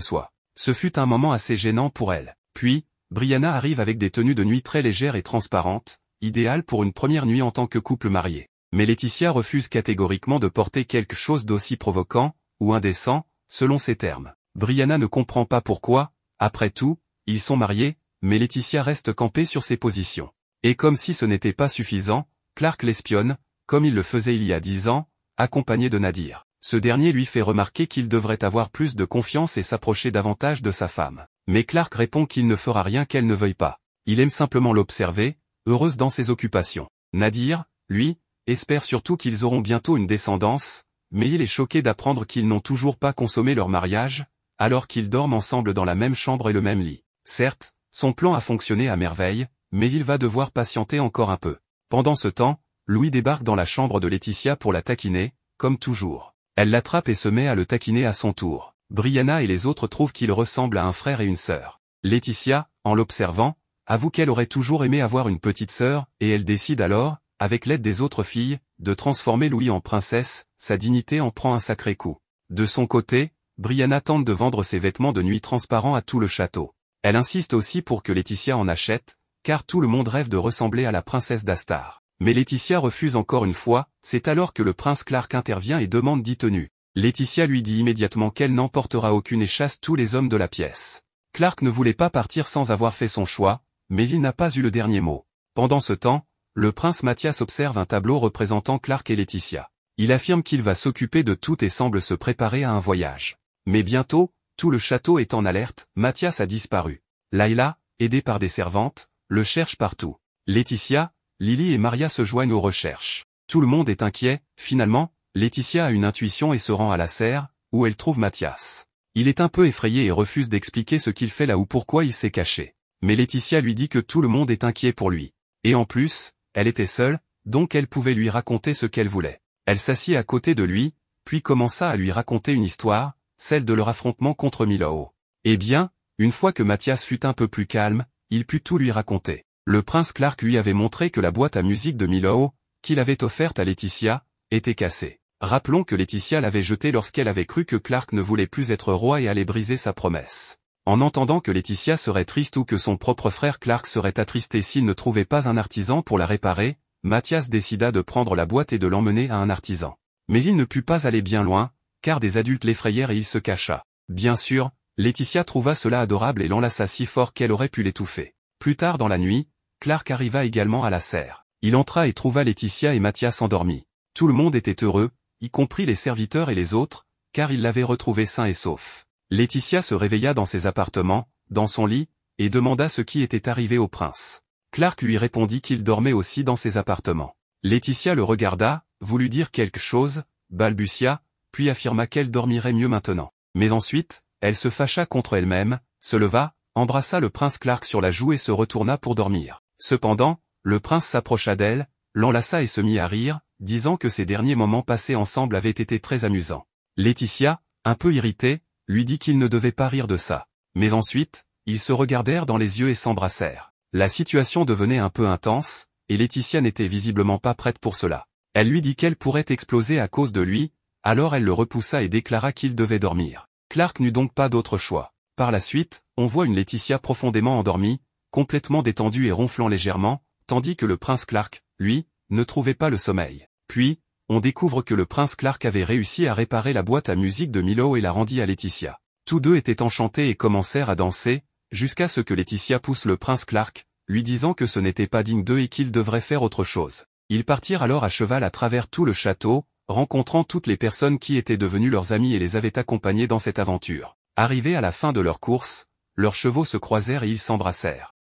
soit. Ce fut un moment assez gênant pour elle. Puis, Brianna arrive avec des tenues de nuit très légères et transparentes, idéales pour une première nuit en tant que couple marié. Mais Laetitia refuse catégoriquement de porter quelque chose d'aussi provoquant, ou indécent, selon ses termes. Brianna ne comprend pas pourquoi, après tout, ils sont mariés, mais Laetitia reste campée sur ses positions. Et comme si ce n'était pas suffisant, Clark l'espionne, comme il le faisait il y a 10 ans, accompagné de Nadir. Ce dernier lui fait remarquer qu'il devrait avoir plus de confiance et s'approcher davantage de sa femme. Mais Clark répond qu'il ne fera rien qu'elle ne veuille pas. Il aime simplement l'observer, heureuse dans ses occupations. Nadir, lui, espère surtout qu'ils auront bientôt une descendance, mais il est choqué d'apprendre qu'ils n'ont toujours pas consommé leur mariage, alors qu'ils dorment ensemble dans la même chambre et le même lit. Certes, son plan a fonctionné à merveille, mais il va devoir patienter encore un peu. Pendant ce temps, Louis débarque dans la chambre de Laetitia pour la taquiner, comme toujours. Elle l'attrape et se met à le taquiner à son tour. Brianna et les autres trouvent qu'il ressemble à un frère et une sœur. Laetitia, en l'observant, avoue qu'elle aurait toujours aimé avoir une petite sœur, et elle décide alors, avec l'aide des autres filles, de transformer Louis en princesse. Sa dignité en prend un sacré coup. De son côté, Brianna tente de vendre ses vêtements de nuit transparents à tout le château. Elle insiste aussi pour que Laetitia en achète, car tout le monde rêve de ressembler à la princesse d'Astar. Mais Laetitia refuse encore une fois, c'est alors que le prince Clark intervient et demande 10 tenues. Laetitia lui dit immédiatement qu'elle n'emportera aucune et chasse tous les hommes de la pièce. Clark ne voulait pas partir sans avoir fait son choix, mais il n'a pas eu le dernier mot. Pendant ce temps, le prince Mathias observe un tableau représentant Clark et Laetitia. Il affirme qu'il va s'occuper de tout et semble se préparer à un voyage. Mais bientôt, tout le château est en alerte, Mathias a disparu. Layla, aidée par des servantes, le cherche partout. Laetitia, Lily et Maria se joignent aux recherches. Tout le monde est inquiet, finalement, Laetitia a une intuition et se rend à la serre, où elle trouve Mathias. Il est un peu effrayé et refuse d'expliquer ce qu'il fait là ou pourquoi il s'est caché. Mais Laetitia lui dit que tout le monde est inquiet pour lui. Et en plus, elle était seule, donc elle pouvait lui raconter ce qu'elle voulait. Elle s'assit à côté de lui, puis commença à lui raconter une histoire, celle de leur affrontement contre Milhow. Eh bien, une fois que Mathias fut un peu plus calme, il put tout lui raconter. Le prince Clark lui avait montré que la boîte à musique de Milhow, qu'il avait offerte à Laetitia, était cassée. Rappelons que Laetitia l'avait jetée lorsqu'elle avait cru que Clark ne voulait plus être roi et allait briser sa promesse. En entendant que Laetitia serait triste ou que son propre frère Clark serait attristé s'il ne trouvait pas un artisan pour la réparer, Mathias décida de prendre la boîte et de l'emmener à un artisan. Mais il ne put pas aller bien loin, car des adultes l'effrayèrent et il se cacha. Bien sûr, Laetitia trouva cela adorable et l'enlaça si fort qu'elle aurait pu l'étouffer. Plus tard dans la nuit, Clark arriva également à la serre. Il entra et trouva Laetitia et Mathias endormis. Tout le monde était heureux, y compris les serviteurs et les autres, car ils l'avaient retrouvé sain et sauf. Laetitia se réveilla dans ses appartements, dans son lit, et demanda ce qui était arrivé au prince. Clark lui répondit qu'il dormait aussi dans ses appartements. Laetitia le regarda, voulut dire quelque chose, balbutia, puis affirma qu'elle dormirait mieux maintenant. Mais ensuite, elle se fâcha contre elle-même, se leva, embrassa le prince Clark sur la joue et se retourna pour dormir. Cependant, le prince s'approcha d'elle, l'enlaça et se mit à rire, disant que ces derniers moments passés ensemble avaient été très amusants. Laetitia, un peu irritée, lui dit qu'il ne devait pas rire de ça. Mais ensuite, ils se regardèrent dans les yeux et s'embrassèrent. La situation devenait un peu intense, et Laetitia n'était visiblement pas prête pour cela. Elle lui dit qu'elle pourrait exploser à cause de lui, alors elle le repoussa et déclara qu'il devait dormir. Clark n'eut donc pas d'autre choix. Par la suite, on voit une Laetitia profondément endormie, complètement détendue et ronflant légèrement, tandis que le prince Clark, lui, ne trouvait pas le sommeil. Puis, on découvre que le prince Clark avait réussi à réparer la boîte à musique de Milhow et la rendit à Laetitia. Tous deux étaient enchantés et commencèrent à danser, jusqu'à ce que Laetitia pousse le prince Clark, lui disant que ce n'était pas digne d'eux et qu'il devrait faire autre chose. Ils partirent alors à cheval à travers tout le château, rencontrant toutes les personnes qui étaient devenues leurs amis et les avaient accompagnés dans cette aventure. Arrivés à la fin de leur course, leurs chevaux se croisèrent et ils s'embrassèrent.